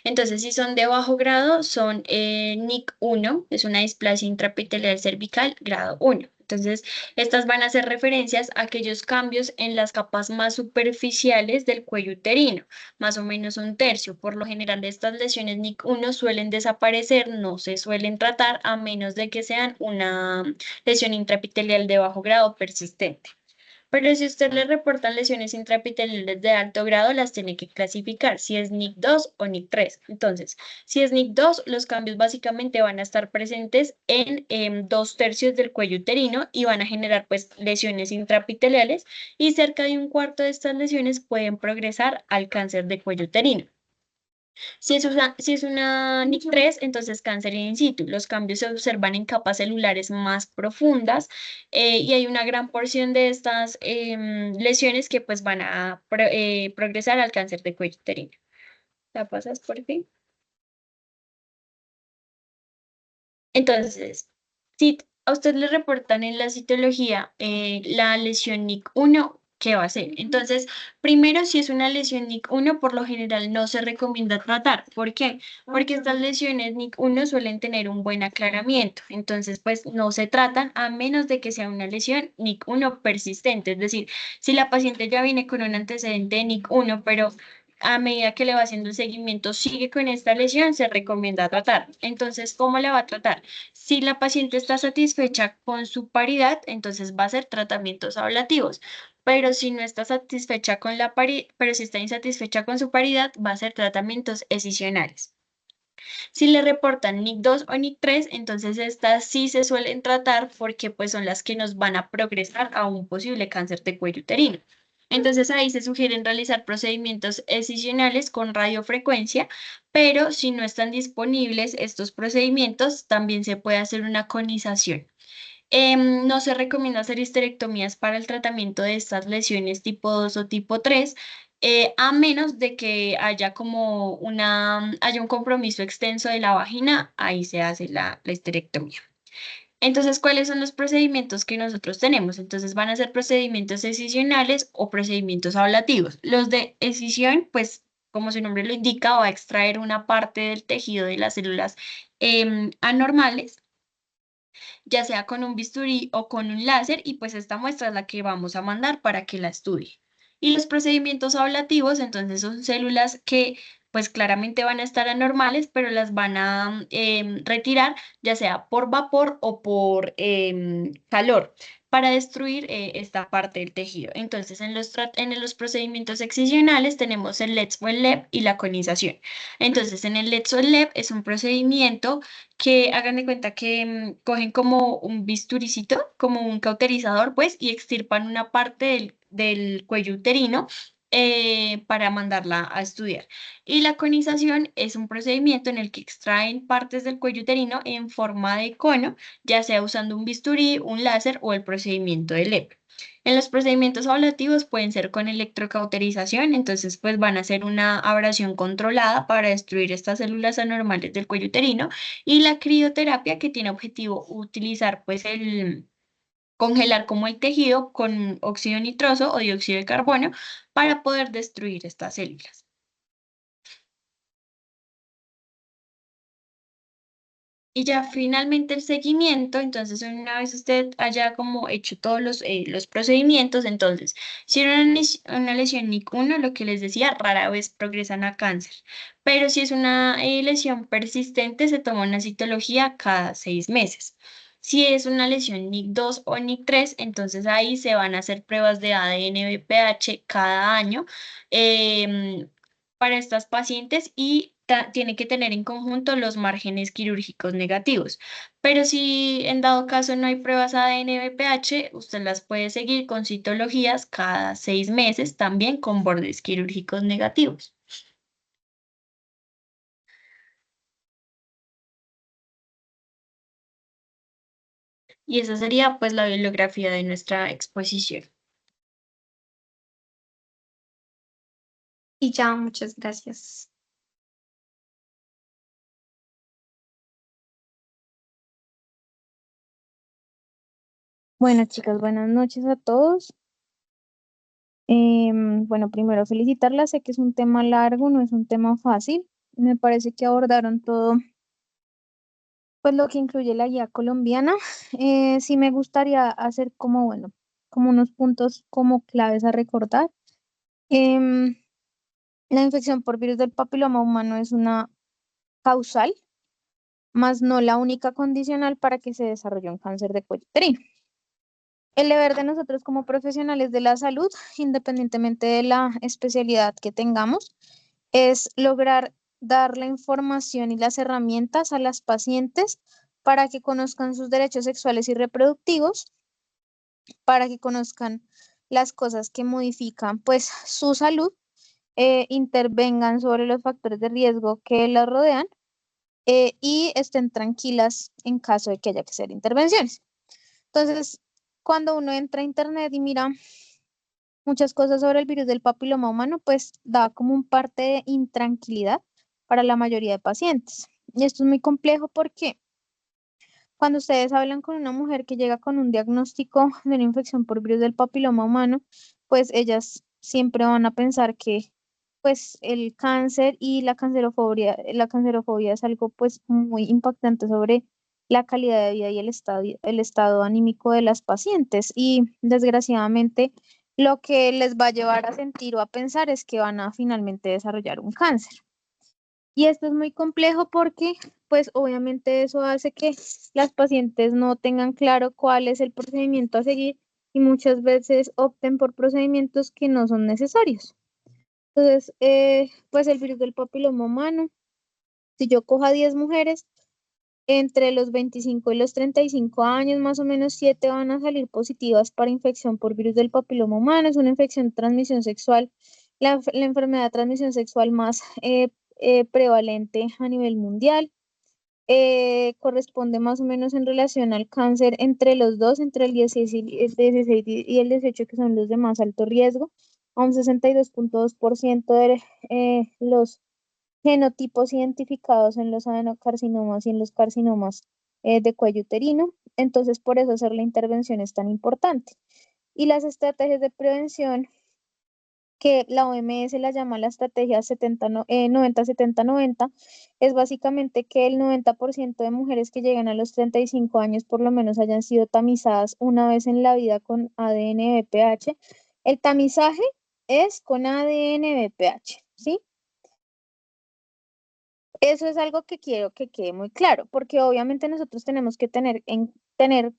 Entonces, si son de bajo grado, son NIC1, es una displasia intraepitelial cervical grado 1. Entonces, estas van a hacer referencias a aquellos cambios en las capas más superficiales del cuello uterino, más o menos un tercio. Por lo general, estas lesiones NIC1 suelen desaparecer, no se suelen tratar a menos de que sean una lesión intraepitelial de bajo grado persistente. Pero si usted le reportan lesiones intraepiteliales de alto grado, las tiene que clasificar si es NIC2 o NIC3. Entonces, si es NIC2, los cambios básicamente van a estar presentes en 2/3 del cuello uterino y van a generar pues lesiones intraepiteliales y cerca de un cuarto de estas lesiones pueden progresar al cáncer de cuello uterino. Si es una NIC3, entonces cáncer in situ. Los cambios se observan en capas celulares más profundas y hay una gran porción de estas lesiones que pues van a progresar al cáncer de cuello uterino. ¿La pasas por fin? Entonces, si a usted le reportan en la citología la lesión NIC1, ¿qué va a hacer? Entonces, primero, si es una lesión NIC1, por lo general no se recomienda tratar. ¿Por qué? Porque estas lesiones NIC1 suelen tener un buen aclaramiento. Entonces, pues no se tratan a menos de que sea una lesión NIC1 persistente. Es decir, si la paciente ya viene con un antecedente de NIC1, pero a medida que le va haciendo el seguimiento, sigue con esta lesión, se recomienda tratar. Entonces, ¿cómo le va a tratar? Si la paciente está satisfecha con su paridad, entonces va a hacer tratamientos ablativos. Pero si no está satisfecha con la paridad, pero si está insatisfecha con su paridad, va a hacer tratamientos excisionales. Si le reportan NIC2 o NIC3, entonces estas sí se suelen tratar porque pues son las que nos van a progresar a un posible cáncer de cuello uterino. Entonces ahí se sugieren realizar procedimientos excisionales con radiofrecuencia, pero si no están disponibles estos procedimientos, también se puede hacer una conización. No se recomienda hacer histerectomías para el tratamiento de estas lesiones tipo 2 o tipo 3, a menos de que haya un compromiso extenso de la vagina, ahí se hace la histerectomía. Entonces, ¿cuáles son los procedimientos que nosotros tenemos? Entonces, van a ser procedimientos excisionales o procedimientos ablativos. Los de excisión, pues, como su nombre lo indica, va a extraer una parte del tejido de las células anormales, ya sea con un bisturí o con un láser, y pues esta muestra es la que vamos a mandar para que la estudie. Y los procedimientos ablativos, entonces son células que pues claramente van a estar anormales, pero las van a retirar, ya sea por vapor o por calor, para destruir esta parte del tejido. Entonces, en los procedimientos excisionales tenemos el LETS o el LEP y la conización. Entonces, en el LETS o el LEP es un procedimiento que hagan de cuenta que cogen como un bisturicito, como un cauterizador, pues, y extirpan una parte del cuello uterino para mandarla a estudiar. Y la conización es un procedimiento en el que extraen partes del cuello uterino en forma de cono, ya sea usando un bisturí, un láser o el procedimiento de LEP. En los procedimientos ablativos pueden ser con electrocauterización, entonces pues van a hacer una abrasión controlada para destruir estas células anormales del cuello uterino, y la crioterapia, que tiene objetivo utilizar pues el congelar como el tejido con óxido nitroso o dióxido de carbono para poder destruir estas células. Y ya finalmente el seguimiento, entonces una vez usted haya como hecho todos los procedimientos, entonces si era una lesión NIC1, lo que les decía, rara vez progresan a cáncer, pero si es una lesión persistente, se toma una citología cada 6 meses. Si es una lesión NIC2 o NIC3, entonces ahí se van a hacer pruebas de ADN BPH cada año para estas pacientes, y tiene que tener en conjunto los márgenes quirúrgicos negativos. Pero si en dado caso no hay pruebas ADN BPH, usted las puede seguir con citologías cada 6 meses, también con bordes quirúrgicos negativos. Y esa sería pues la bibliografía de nuestra exposición. Y ya, muchas gracias. Bueno, chicas, buenas noches a todos. Bueno, primero felicitarlas, sé que es un tema largo, no es un tema fácil. Me parece que abordaron todo, pues lo que incluye la guía colombiana. Sí me gustaría hacer como, bueno, como unos puntos como claves a recordar. Em, la infección por virus del papiloma humano es una causal, más no la única condicional para que se desarrolle un cáncer de cuello uterino. El deber de nosotros como profesionales de la salud, independientemente de la especialidad que tengamos, es lograr dar la información y las herramientas a las pacientes para que conozcan sus derechos sexuales y reproductivos, para que conozcan las cosas que modifican pues su salud, intervengan sobre los factores de riesgo que la rodean, y estén tranquilas en caso de que haya que hacer intervenciones. Entonces, cuando uno entra a internet y mira muchas cosas sobre el virus del papiloma humano, pues da como un parte de intranquilidad para la mayoría de pacientes. Y esto es muy complejo porque cuando ustedes hablan con una mujer que llega con un diagnóstico de una infección por virus del papiloma humano, pues ellas siempre van a pensar que pues el cáncer y la cancerofobia es algo pues muy impactante sobre la calidad de vida y el estado anímico de las pacientes. Y desgraciadamente lo que les va a llevar a sentir o a pensar es que van a finalmente desarrollar un cáncer. Y esto es muy complejo porque, pues obviamente eso hace que las pacientes no tengan claro cuál es el procedimiento a seguir y muchas veces opten por procedimientos que no son necesarios. Entonces, pues el virus del papiloma humano, si yo cojo a 10 mujeres, entre los 25 y los 35 años, más o menos 7 van a salir positivas para infección por virus del papiloma humano. Es una infección de transmisión sexual, la enfermedad de transmisión sexual más prevalente a nivel mundial. Corresponde más o menos en relación al cáncer entre los dos, entre el 16 y el 18, que son los de más alto riesgo, a un 62,2% de los genotipos identificados en los adenocarcinomas y en los carcinomas de cuello uterino. Entonces, por eso hacer la intervención es tan importante. Y las estrategias de prevención que la OMS la llama la estrategia 90-70-90, es básicamente que el 90% de mujeres que llegan a los 35 años por lo menos hayan sido tamizadas una vez en la vida con ADN-BPH. El tamizaje es con ADN-BPH, ¿sí? Eso es algo que quiero que quede muy claro, porque obviamente nosotros tenemos que tener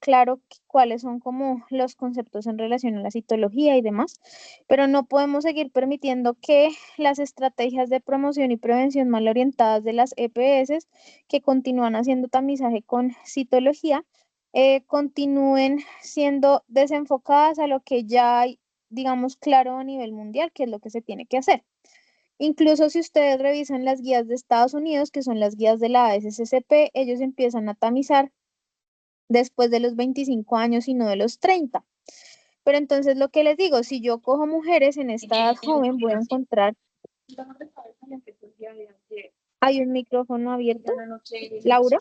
claro cuáles son como los conceptos en relación a la citología y demás, pero no podemos seguir permitiendo que las estrategias de promoción y prevención mal orientadas de las EPS, que continúan haciendo tamizaje con citología, continúen siendo desenfocadas a lo que ya hay, digamos, claro a nivel mundial, que es lo que se tiene que hacer. Incluso si ustedes revisan las guías de Estados Unidos, que son las guías de la ASCCP, ellos empiezan a tamizar después de los 25 años y no de los 30. Pero entonces lo que les digo, si yo cojo mujeres en esta edad joven, voy a encontrar... Hay un micrófono abierto. Laura.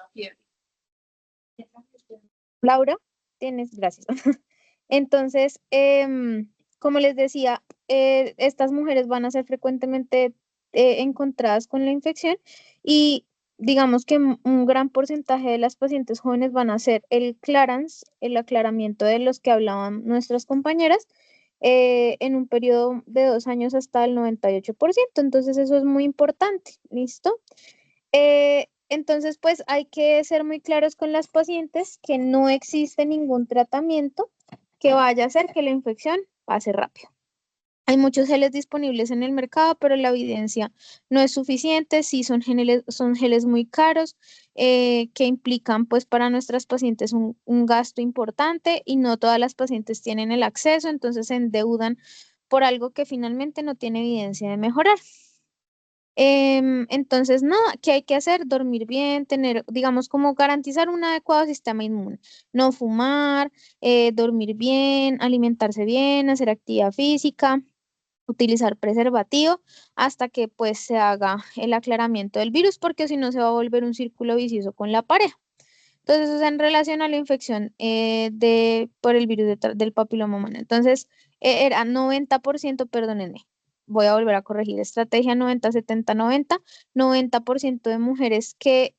Laura, tienes, gracias. Entonces, como les decía, estas mujeres van a ser frecuentemente encontradas con la infección y digamos que un gran porcentaje de las pacientes jóvenes van a hacer el clearance, el aclaramiento de los que hablaban nuestras compañeras, en un periodo de 2 años hasta el 98%. Entonces, eso es muy importante. ¿Listo? Entonces, pues hay que ser muy claros con las pacientes que no existe ningún tratamiento que vaya a hacer que la infección pase rápido. Hay muchos geles disponibles en el mercado, pero la evidencia no es suficiente. Sí, son geles muy caros, que implican pues para nuestras pacientes un gasto importante y no todas las pacientes tienen el acceso, entonces se endeudan por algo que finalmente no tiene evidencia de mejorar. Entonces, nada, ¿qué hay que hacer? Dormir bien, tener, digamos, como garantizar un adecuado sistema inmune. No fumar, dormir bien, alimentarse bien, hacer actividad física, utilizar preservativo hasta que pues se haga el aclaramiento del virus, porque si no se va a volver un círculo vicioso con la pareja. Entonces, eso es en relación a la infección por el virus del papiloma humano. Entonces, era 90%, perdónenme, voy a volver a corregir, estrategia 90-70-90, 90% de mujeres que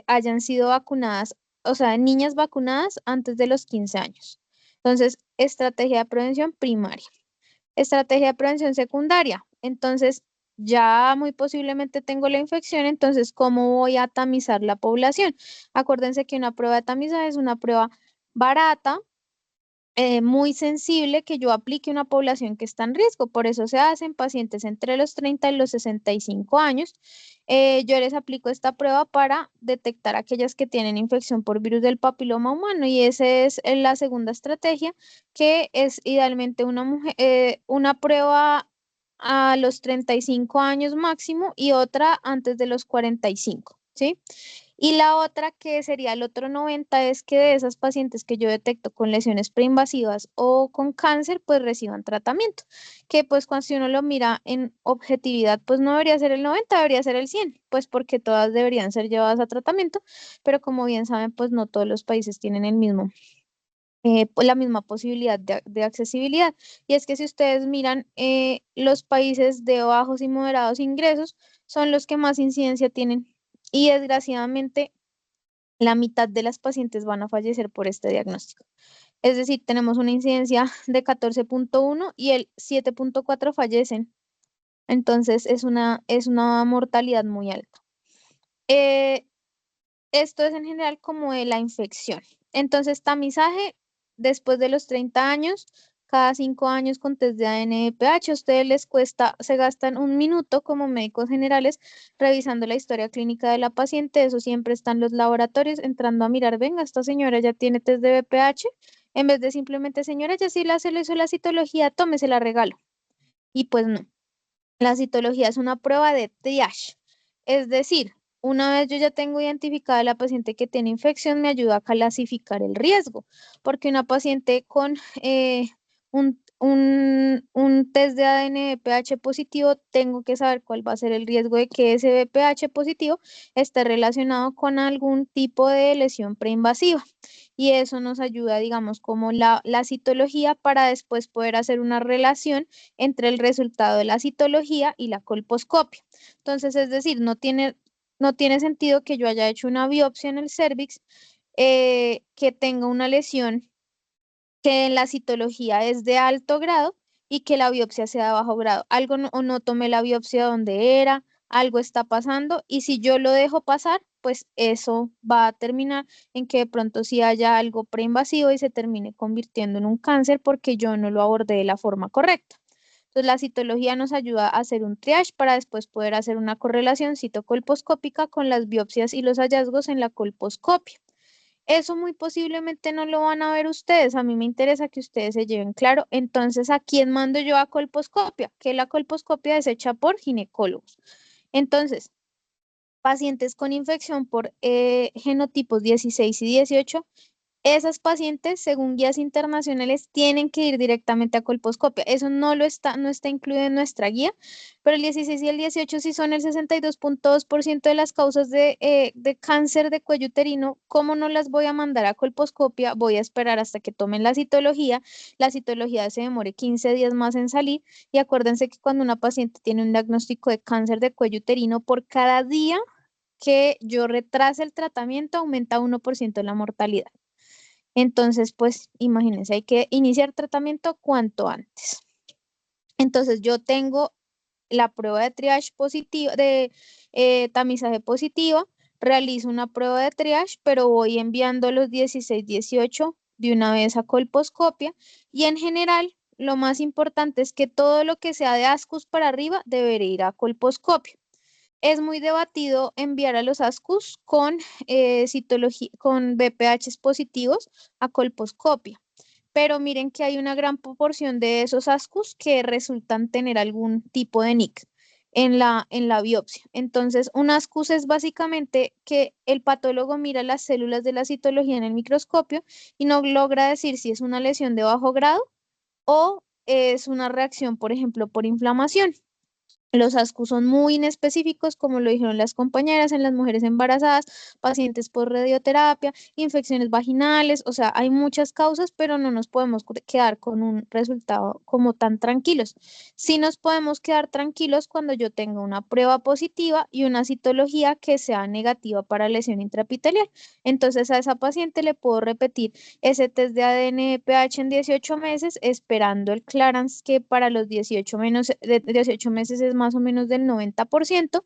hayan sido vacunadas, o sea, niñas vacunadas antes de los 15 años. Entonces, estrategia de prevención primaria. Estrategia de prevención secundaria. Entonces, ya muy posiblemente tengo la infección, entonces, ¿cómo voy a tamizar la población? Acuérdense que una prueba de tamizaje es una prueba barata, muy sensible, que yo aplique a una población que está en riesgo. Por eso se hacen pacientes entre los 30 y los 65 años. Yo les aplico esta prueba para detectar aquellas que tienen infección por virus del papiloma humano, y esa es la segunda estrategia, que es idealmente una prueba a los 35 años máximo y otra antes de los 45, ¿sí? Y la otra, que sería el otro 90, es que de esas pacientes que yo detecto con lesiones preinvasivas o con cáncer, pues reciban tratamiento. Que pues cuando si uno lo mira en objetividad, pues no debería ser el 90, debería ser el 100, pues porque todas deberían ser llevadas a tratamiento, pero como bien saben, pues no todos los países tienen pues, la misma posibilidad de accesibilidad. Y es que si ustedes miran, los países de bajos y moderados ingresos son los que más incidencia tienen. Y desgraciadamente, la mitad de las pacientes van a fallecer por este diagnóstico. Es decir, tenemos una incidencia de 14,1 y el 7,4 fallecen. Entonces, es una mortalidad muy alta. Eh, Esto es en general como de la infección. Entonces, tamizaje después de los 30 años, cada 5 años con test de ADN-DPH. A ustedes les cuesta, se gastan un minuto como médicos generales revisando la historia clínica de la paciente. Eso siempre están los laboratorios entrando a mirar, venga, esta señora ya tiene test de BPH, en vez de simplemente, señora, ya sí se le hizo la citología, tome, se la regalo. Y pues no. La citología es una prueba de triage, es decir, una vez yo ya tengo identificada a la paciente que tiene infección, me ayuda a clasificar el riesgo, porque una paciente con un test de ADN BPH positivo, tengo que saber cuál va a ser el riesgo de que ese BPH positivo esté relacionado con algún tipo de lesión preinvasiva. Y eso nos ayuda, digamos, como la citología, para después poder hacer una relación entre el resultado de la citología y la colposcopia. Entonces, es decir, no tiene sentido que yo haya hecho una biopsia en el cérvix, que tenga una lesión que en la citología es de alto grado y que la biopsia sea de bajo grado. Algo no, o no tomé la biopsia donde era, algo está pasando, y si yo lo dejo pasar, pues eso va a terminar en que de pronto sí haya algo preinvasivo y se termine convirtiendo en un cáncer porque yo no lo abordé de la forma correcta. Entonces, la citología nos ayuda a hacer un triage para después poder hacer una correlación citocolposcópica con las biopsias y los hallazgos en la colposcopia. Eso muy posiblemente no lo van a ver ustedes. A mí me interesa que ustedes se lleven claro. Entonces, ¿a quién mando yo a colposcopia? Que la colposcopia es hecha por ginecólogos. Entonces, pacientes con infección por genotipos 16 y 18, esas pacientes, según guías internacionales, tienen que ir directamente a colposcopia. Eso no está incluido en nuestra guía, pero el 16 y el 18 sí son el 62,2% de las causas de cáncer de cuello uterino. ¿Cómo no las voy a mandar a colposcopia? Voy a esperar hasta que tomen la citología. La citología se demore 15 días más en salir. Y acuérdense que cuando una paciente tiene un diagnóstico de cáncer de cuello uterino, por cada día que yo retrase el tratamiento, aumenta 1% la mortalidad. Entonces, pues imagínense, hay que iniciar tratamiento cuanto antes. Entonces, yo tengo la prueba de triage positiva, de tamizaje positiva, realizo una prueba de triage, pero voy enviando los 16, 18 de una vez a colposcopia, y en general, lo más importante es que todo lo que sea de ASCUS para arriba debería ir a colposcopia. Es muy debatido enviar a los ASCUS con BPH positivos a colposcopia, pero miren que hay una gran proporción de esos ASCUS que resultan tener algún tipo de NIC en la biopsia. Entonces, un ASCUS es básicamente que el patólogo mira las células de la citología en el microscopio y no logra decir si es una lesión de bajo grado o es una reacción, por ejemplo, por inflamación. Los ASCU son muy inespecíficos, como lo dijeron las compañeras, en las mujeres embarazadas, pacientes por radioterapia, infecciones vaginales, o sea, hay muchas causas, pero no nos podemos quedar con un resultado como tan tranquilos. Sí nos podemos quedar tranquilos cuando yo tenga una prueba positiva y una citología que sea negativa para lesión intraepitelial. Entonces a esa paciente le puedo repetir ese test de ADN pH en 18 meses, esperando el clearance que para los 18 meses es más o menos del 90%.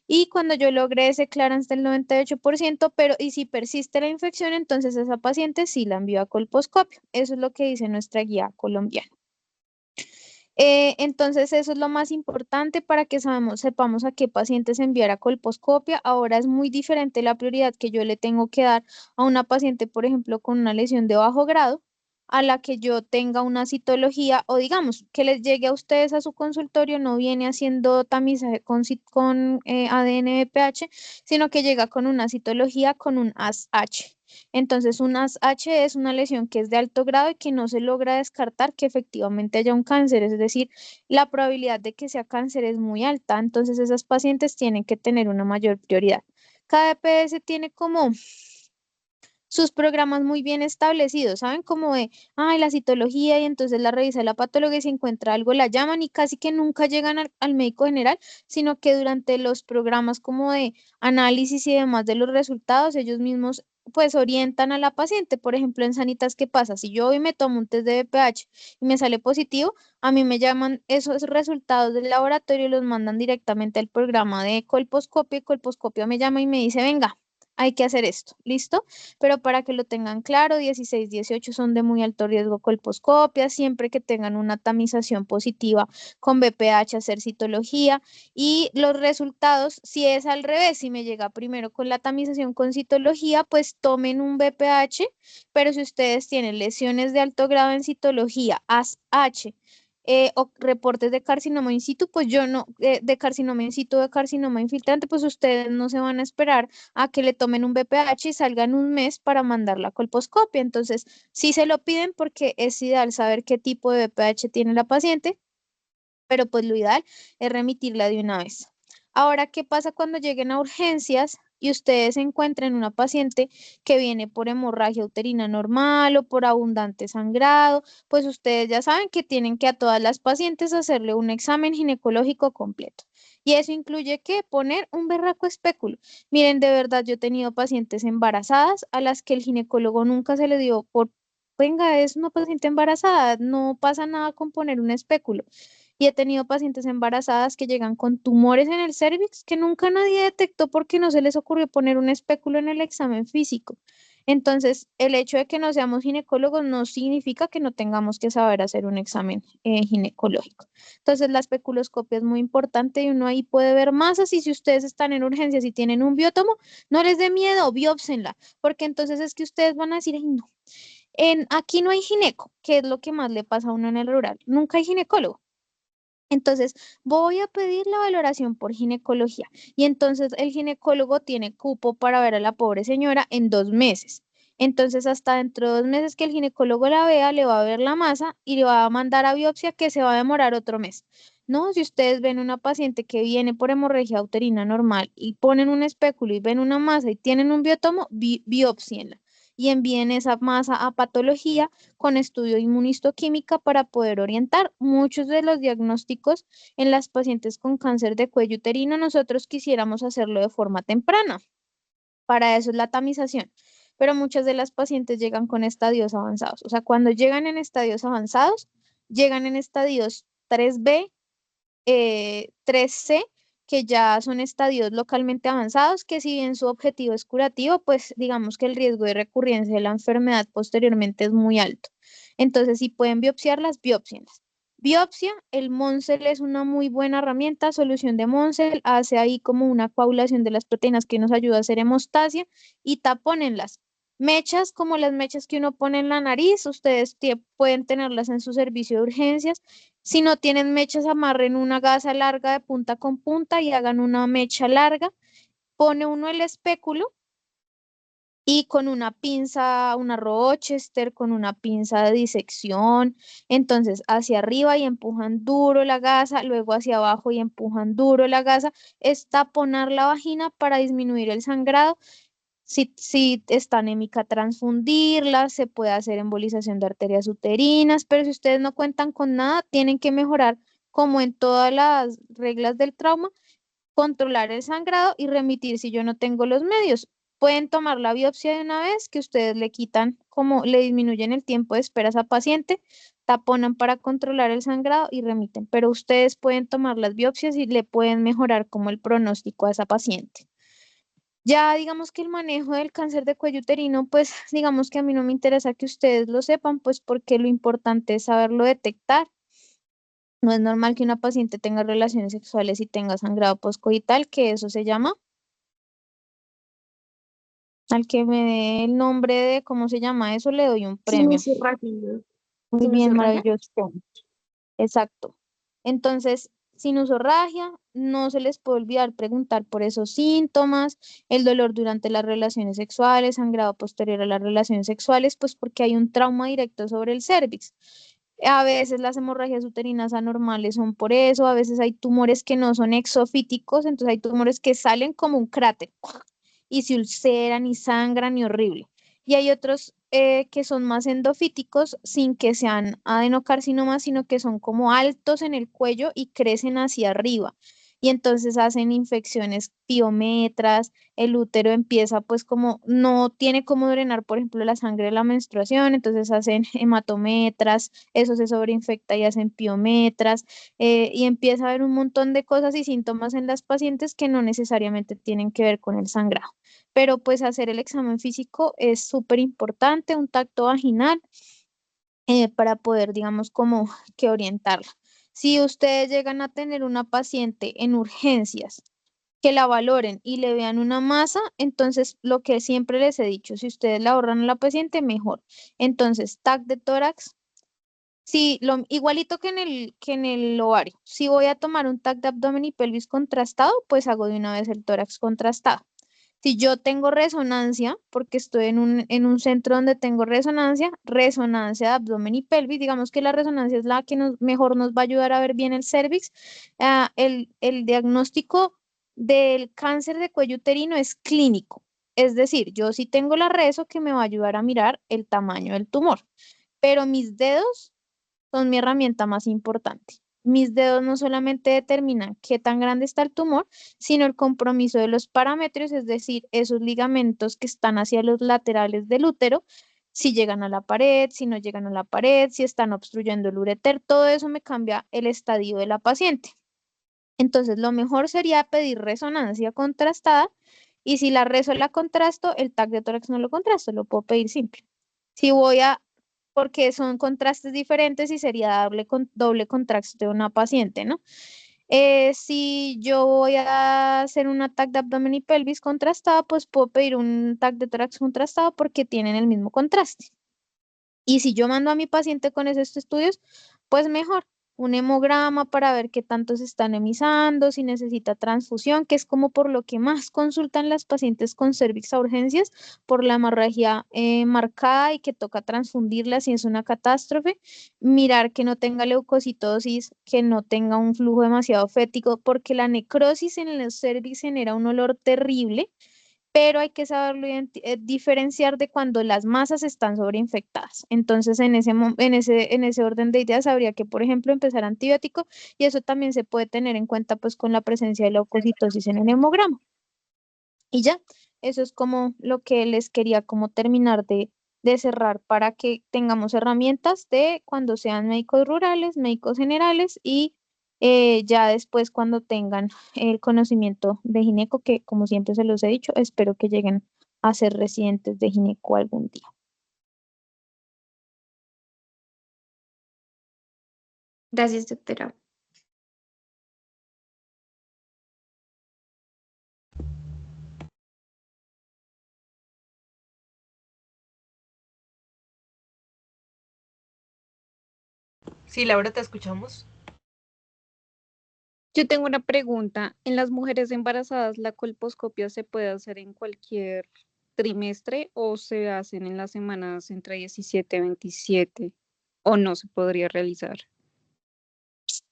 Y cuando yo logre ese clearance del 98%, pero y si persiste la infección, entonces esa paciente sí la envío a colposcopio. Eso es lo que dice nuestra guía colombiana. Entonces, eso es lo más importante para que sepamos a qué pacientes enviar a colposcopia. Ahora es muy diferente la prioridad que yo le tengo que dar a una paciente, por ejemplo, con una lesión de bajo grado, a la que yo tenga una citología o digamos que les llegue a ustedes a su consultorio, no viene haciendo tamizaje con ADN de pH, sino que llega con una citología con un ASH. Entonces, un ASH es una lesión que es de alto grado y que no se logra descartar que efectivamente haya un cáncer, es decir, la probabilidad de que sea cáncer es muy alta, entonces esas pacientes tienen que tener una mayor prioridad. Cada EPS tiene como sus programas muy bien establecidos, ¿saben? Como de, ay, la citología y entonces la revisa la patóloga y si encuentra algo la llaman y casi que nunca llegan al médico general, sino que durante los programas como de análisis y demás de los resultados, ellos mismos pues orientan a la paciente. Por ejemplo, en Sanitas, ¿qué pasa? Si yo hoy me tomo un test de BPH y me sale positivo, a mí me llaman esos resultados del laboratorio y los mandan directamente al programa de colposcopia y colposcopia me llama y me dice, venga, hay que hacer esto, ¿listo? Pero para que lo tengan claro, 16, 18 son de muy alto riesgo colposcopia, siempre que tengan una tamización positiva con BPH, hacer citología y los resultados, si es al revés, si me llega primero con la tamización con citología, pues tomen un BPH, pero si ustedes tienen lesiones de alto grado en citología, ASH, o reportes de carcinoma in situ, pues yo no, de carcinoma in situ, de carcinoma infiltrante, pues ustedes no se van a esperar a que le tomen un BPH y salgan un mes para mandar la colposcopia. Entonces, sí se lo piden porque es ideal saber qué tipo de BPH tiene la paciente, pero pues lo ideal es remitirla de una vez. Ahora, ¿qué pasa cuando lleguen a urgencias y ustedes encuentren una paciente que viene por hemorragia uterina normal o por abundante sangrado? Pues ustedes ya saben que tienen que a todas las pacientes hacerle un examen ginecológico completo. Y eso incluye que poner un berraco espéculo. Miren, de verdad, yo he tenido pacientes embarazadas a las que el ginecólogo nunca se le dio por, venga, es una paciente embarazada, no pasa nada con poner un espéculo. Y he tenido pacientes embarazadas que llegan con tumores en el cérvix que nunca nadie detectó porque no se les ocurrió poner un espéculo en el examen físico. Entonces, el hecho de que no seamos ginecólogos no significa que no tengamos que saber hacer un examen ginecológico. Entonces, la especuloscopia es muy importante y uno ahí puede ver masas y si ustedes están en urgencias y tienen un biotomo, no les dé miedo, biópsenla, porque entonces es que ustedes van a decir, ay, no, aquí no hay gineco, que es lo que más le pasa a uno en el rural, nunca hay ginecólogo. Entonces, voy a pedir la valoración por ginecología y entonces el ginecólogo tiene cupo para ver a la pobre señora en 2 meses. Entonces, hasta dentro de 2 meses que el ginecólogo la vea, le va a ver la masa y le va a mandar a biopsia que se va a demorar otro mes. No, si ustedes ven una paciente que viene por hemorragia uterina normal y ponen un espéculo y ven una masa y tienen un biotomo, biopsienla y envíen esa masa a patología con estudio inmunistoquímica para poder orientar muchos de los diagnósticos en las pacientes con cáncer de cuello uterino. Nosotros quisiéramos hacerlo de forma temprana. Para eso es la tamización. Pero muchas de las pacientes llegan con estadios avanzados. O sea, cuando llegan en estadios avanzados, llegan en estadios 3B, 3C, que ya son estadios localmente avanzados, que si bien su objetivo es curativo, pues digamos que el riesgo de recurrencia de la enfermedad posteriormente es muy alto. Entonces, si pueden biopsiarlas, biopsienlas. Biopsia, el Moncel es una muy buena herramienta, solución de Moncel, hace ahí como una coagulación de las proteínas que nos ayuda a hacer hemostasia y tapónenlas. Mechas, como las mechas que uno pone en la nariz, ustedes pueden tenerlas en su servicio de urgencias. Si no tienen mechas, amarren una gasa larga de punta con punta y hagan una mecha larga. Pone uno el espéculo y con una pinza, una Rochester, con una pinza de disección, entonces hacia arriba y empujan duro la gasa, luego hacia abajo y empujan duro la gasa, es taponar la vagina para disminuir el sangrado. Si está anémica, transfundirla, se puede hacer embolización de arterias uterinas, pero si ustedes no cuentan con nada, tienen que mejorar, como en todas las reglas del trauma, controlar el sangrado y remitir si yo no tengo los medios. Pueden tomar la biopsia de una vez, que ustedes le quitan, como le disminuyen el tiempo de espera a esa paciente, taponan para controlar el sangrado y remiten, pero ustedes pueden tomar las biopsias y le pueden mejorar como el pronóstico a esa paciente. Ya digamos que el manejo del cáncer de cuello uterino, pues digamos que a mí no me interesa que ustedes lo sepan, pues porque lo importante es saberlo detectar. No es normal que una paciente tenga relaciones sexuales y tenga sangrado postcoital, que eso se llama, al que me dé el nombre de cómo se llama eso, le doy un premio. Sinusorragia. Muy bien, Sinusorragia. maravilloso. Exacto. Entonces, sinusorragia, no se les puede olvidar preguntar por esos síntomas, el dolor durante las relaciones sexuales, sangrado posterior a las relaciones sexuales, pues porque hay un trauma directo sobre el cérvix. A veces las hemorragias uterinas anormales son por eso, a veces hay tumores que no son exofíticos, entonces hay tumores que salen como un cráter y se ulceran y sangran y horrible. Y hay otros que son más endofíticos sin que sean adenocarcinomas, sino que son como altos en el cuello y crecen hacia arriba. Y entonces hacen infecciones piometras, el útero empieza pues como no tiene cómo drenar, por ejemplo, la sangre de la menstruación, entonces hacen hematometras, eso se sobreinfecta y hacen piometras, y empieza a haber un montón de cosas y síntomas en las pacientes que no necesariamente tienen que ver con el sangrado. Pero pues hacer el examen físico es súper importante, un tacto vaginal, para poder, digamos, como que orientarla. Si ustedes llegan a tener una paciente en urgencias, que la valoren y le vean una masa, entonces lo que siempre les he dicho, si ustedes la ahorran a la paciente, mejor. Entonces, TAC de tórax. Sí, igualito que en el ovario. Si voy a tomar un TAC de abdomen y pelvis contrastado, pues hago de una vez el tórax contrastado. Si yo tengo resonancia, porque estoy en un centro donde tengo resonancia, resonancia de abdomen y pelvis, digamos que la resonancia es la que mejor nos va a ayudar a ver bien el cervix. El diagnóstico del cáncer de cuello uterino es clínico. Es decir, yo sí tengo la reso que me va a ayudar a mirar el tamaño del tumor, pero mis dedos son mi herramienta más importante. Mis dedos no solamente determinan qué tan grande está el tumor, sino el compromiso de los parámetros, es decir, esos ligamentos que están hacia los laterales del útero, si llegan a la pared, si no llegan a la pared, si están obstruyendo el ureter, todo eso me cambia el estadio de la paciente. Entonces, lo mejor sería pedir resonancia contrastada y si la reso la contrasto, el TAC de tórax no lo contrasto, lo puedo pedir simple. Si voy a, porque son contrastes diferentes y sería doble contraste de una paciente, ¿no? Si yo voy a hacer un TAC de abdomen y pelvis contrastada, pues puedo pedir un TAC de tórax contrastado porque tienen el mismo contraste. Y si yo mando a mi paciente con esos estudios, pues mejor. Un hemograma para ver qué tanto se está anemizando, si necesita transfusión, que es como por lo que más consultan las pacientes con cervix a urgencias, por la hemorragia marcada y que toca transfundirla si es una catástrofe. Mirar que no tenga leucocitosis, que no tenga un flujo demasiado fético, porque la necrosis en el cervix genera un olor terrible, pero hay que saberlo diferenciar de cuando las masas están sobreinfectadas. Entonces, en ese orden de ideas, habría que, por ejemplo, empezar antibiótico y eso también se puede tener en cuenta pues con la presencia de leucocitosis en el hemograma. Y ya, eso es como lo que les quería como terminar de cerrar para que tengamos herramientas de cuando sean médicos rurales, médicos generales y ya después cuando tengan el conocimiento de gineco, que como siempre se los he dicho, espero que lleguen a ser residentes de gineco algún día. Gracias, doctora. Sí, Laura, te escuchamos. Yo tengo una pregunta. ¿En las mujeres embarazadas la colposcopia se puede hacer en cualquier trimestre o se hacen en las semanas entre 17 y 27 o no se podría realizar?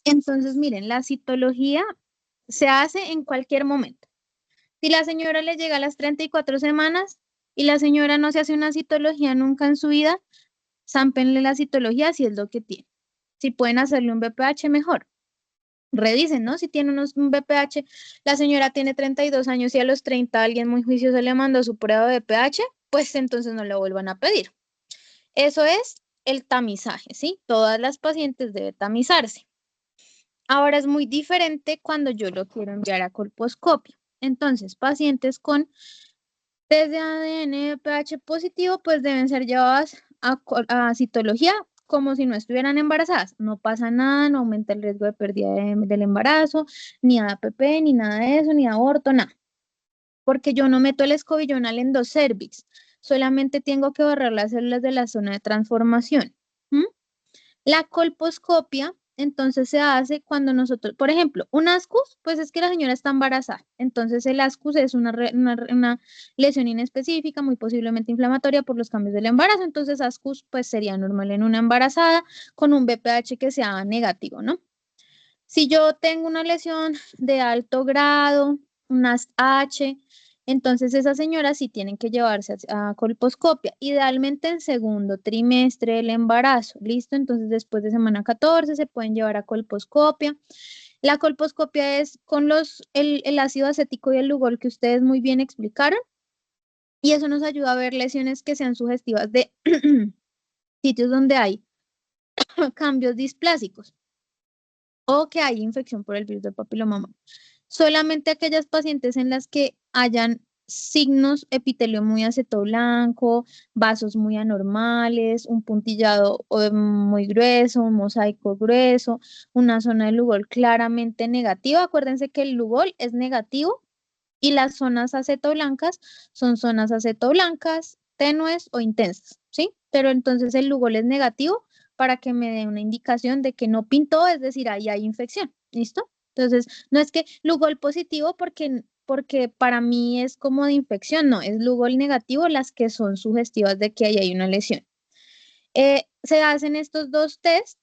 Entonces, miren, la citología se hace en cualquier momento. Si la señora le llega a las 34 semanas y la señora no se hace una citología nunca en su vida, zámpenle la citología si es lo que tiene. Si pueden hacerle un BPH, mejor. Revisen, ¿no? Si tiene un BPH, la señora tiene 32 años y a los 30 alguien muy juicioso le mandó su prueba de BPH, pues entonces no le vuelvan a pedir. Eso es el tamizaje, ¿sí? Todas las pacientes deben tamizarse. Ahora es muy diferente cuando yo lo quiero enviar a colposcopia. Entonces, pacientes con test de ADN BPH positivo, pues deben ser llevadas a citología como si no estuvieran embarazadas. No pasa nada, no aumenta el riesgo de pérdida del embarazo, ni APP, ni nada de eso, ni aborto, nada. Porque yo no meto el escobillón al endocervix, solamente tengo que borrar las células de la zona de transformación. La colposcopia, entonces se hace cuando nosotros, por ejemplo, un ascus, pues es que la señora está embarazada. Entonces el ascus es una lesión inespecífica, muy posiblemente inflamatoria por los cambios del embarazo. Entonces ascus pues sería normal en una embarazada con un BPH que sea negativo, ¿no? Si yo tengo una lesión de alto grado, unas H, entonces esas señoras sí tienen que llevarse a colposcopia, idealmente en segundo trimestre del embarazo, ¿listo? Entonces después de semana 14 se pueden llevar a colposcopia. La colposcopia es con el ácido acético y el lugol que ustedes muy bien explicaron, y eso nos ayuda a ver lesiones que sean sugestivas de sitios donde hay cambios displásicos o que hay infección por el virus del papiloma humano. Solamente aquellas pacientes en las que hayan signos epitelio muy aceto blanco, vasos muy anormales, un puntillado muy grueso, un mosaico grueso, una zona de lugol claramente negativa. Acuérdense que el lugol es negativo y las zonas acetoblancas son zonas acetoblancas, tenues o intensas, ¿sí? Pero entonces el lugol es negativo para que me dé una indicación de que no pintó, es decir, ahí hay infección, ¿listo? Entonces, no es que lugol positivo porque para mí es como de infección, no, es lugol negativo las que son sugestivas de que ahí hay una lesión. Se hacen estos dos test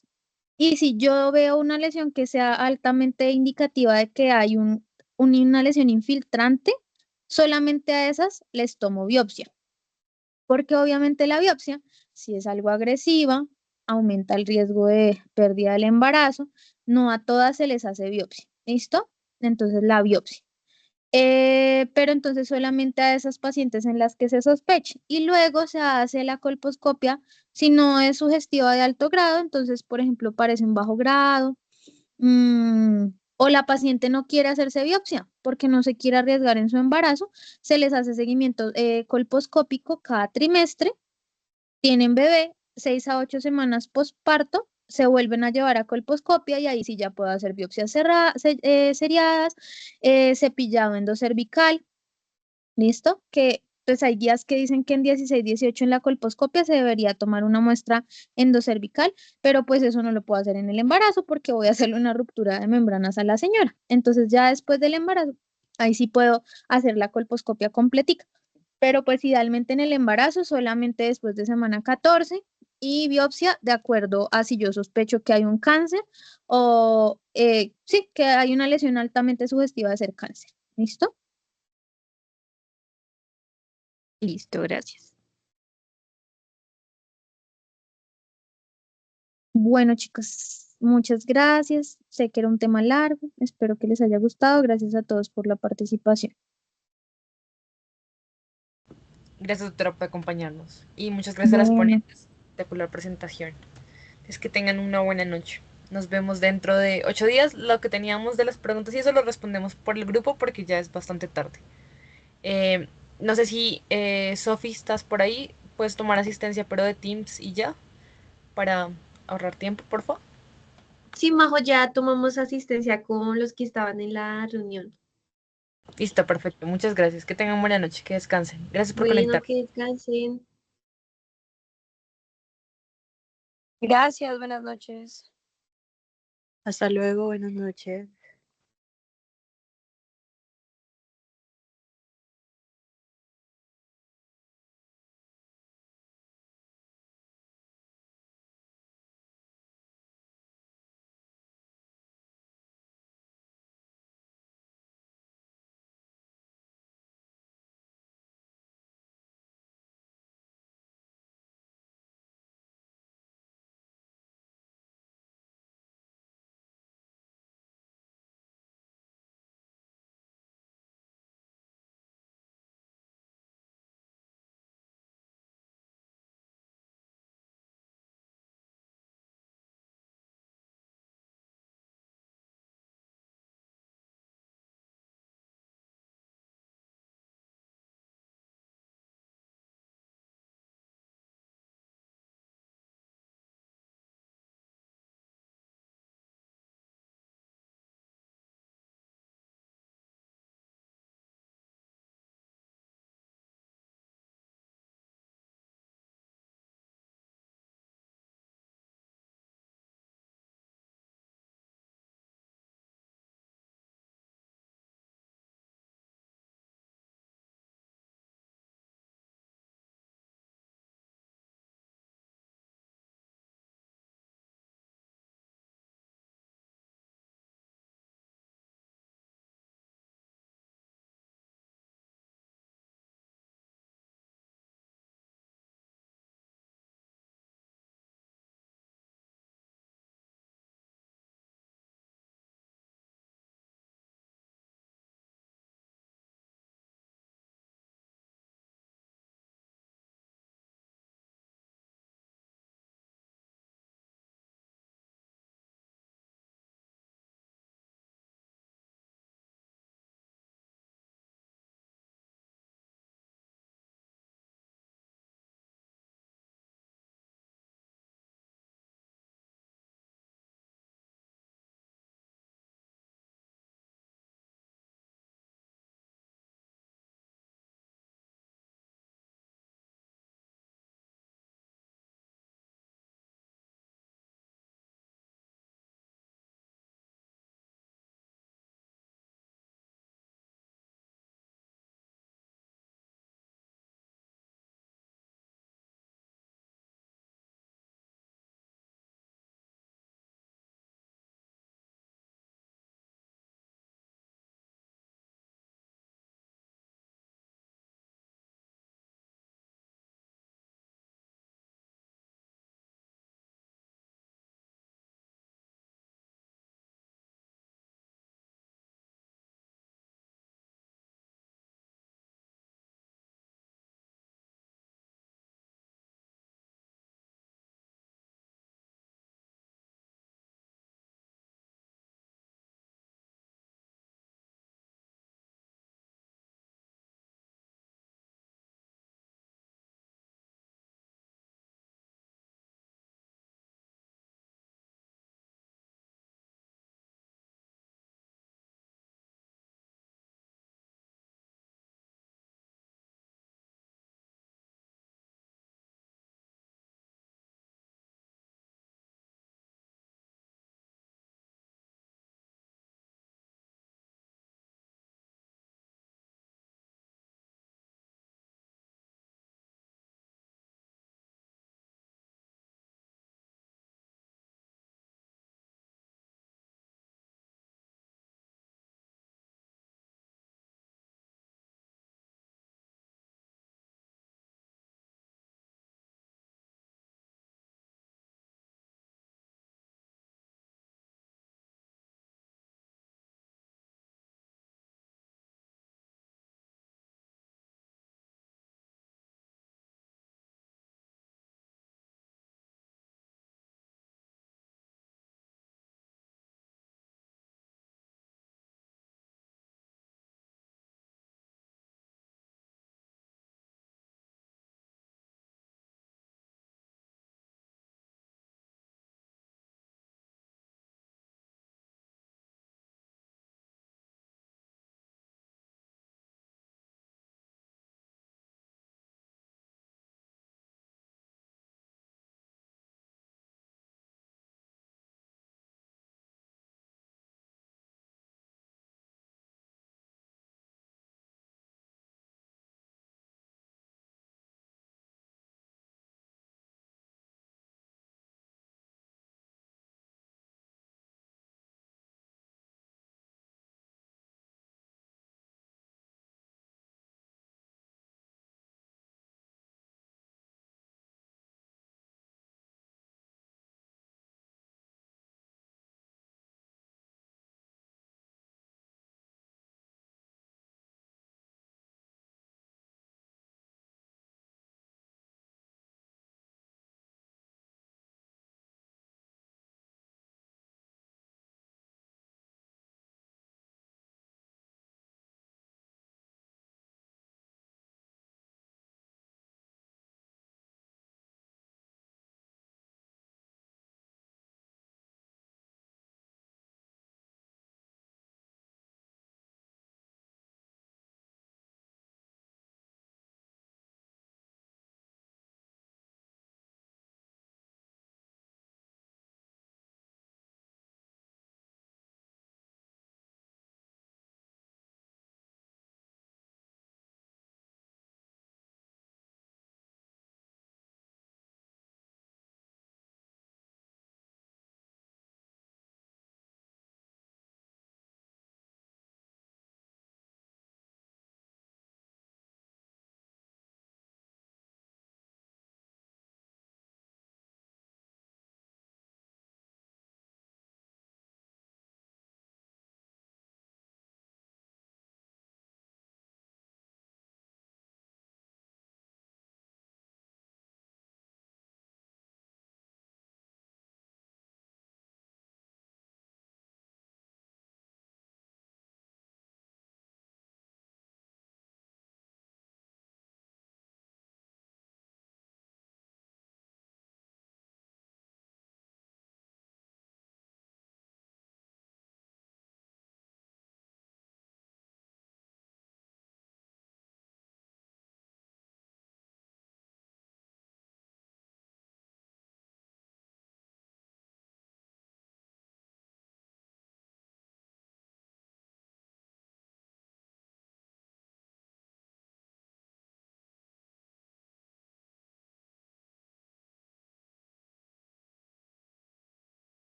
y si yo veo una lesión que sea altamente indicativa de que hay una lesión infiltrante, solamente a esas les tomo biopsia, porque obviamente la biopsia, si es algo agresiva, aumenta el riesgo de pérdida del embarazo, no a todas se les hace biopsia, ¿listo? Entonces la biopsia. Pero entonces solamente a esas pacientes en las que se sospeche y luego se hace la colposcopia si no es sugestiva de alto grado, entonces por ejemplo parece un bajo grado, o la paciente no quiere hacerse biopsia porque no se quiere arriesgar en su embarazo, se les hace seguimiento colposcópico cada trimestre, tienen bebé 6 a 8 semanas posparto, se vuelven a llevar a colposcopia y ahí sí ya puedo hacer biopsias seriadas, cepillado endocervical, ¿listo? Que pues hay días que dicen que en 16, 18 en la colposcopia se debería tomar una muestra endocervical, pero pues eso no lo puedo hacer en el embarazo porque voy a hacerle una ruptura de membranas a la señora. Entonces ya después del embarazo, ahí sí puedo hacer la colposcopia completica. Pero pues idealmente en el embarazo solamente después de semana 14 y biopsia de acuerdo a si yo sospecho que hay un cáncer o sí, que hay una lesión altamente sugestiva de ser cáncer. ¿Listo? Listo, gracias. Bueno, chicos, muchas gracias. Sé que era un tema largo. Espero que les haya gustado. Gracias a todos por la participación. Gracias, doctora, por acompañarnos. Y muchas gracias a las Bueno, ponentes. Espectacular presentación. Es que tengan una buena noche. Nos vemos dentro de 8 días. Lo que teníamos de las preguntas y eso lo respondemos por el grupo porque ya es bastante tarde. Eh, no sé si Sofi estás por ahí. Puedes tomar asistencia, pero de Teams y ya. Para ahorrar tiempo, por favor. Sí, Majo, ya tomamos asistencia con los que estaban en la reunión. Listo, perfecto. Muchas gracias. Que tengan buena noche. Que descansen. Gracias por Bueno, conectar. que descansen. Gracias, buenas noches. Hasta luego, buenas noches.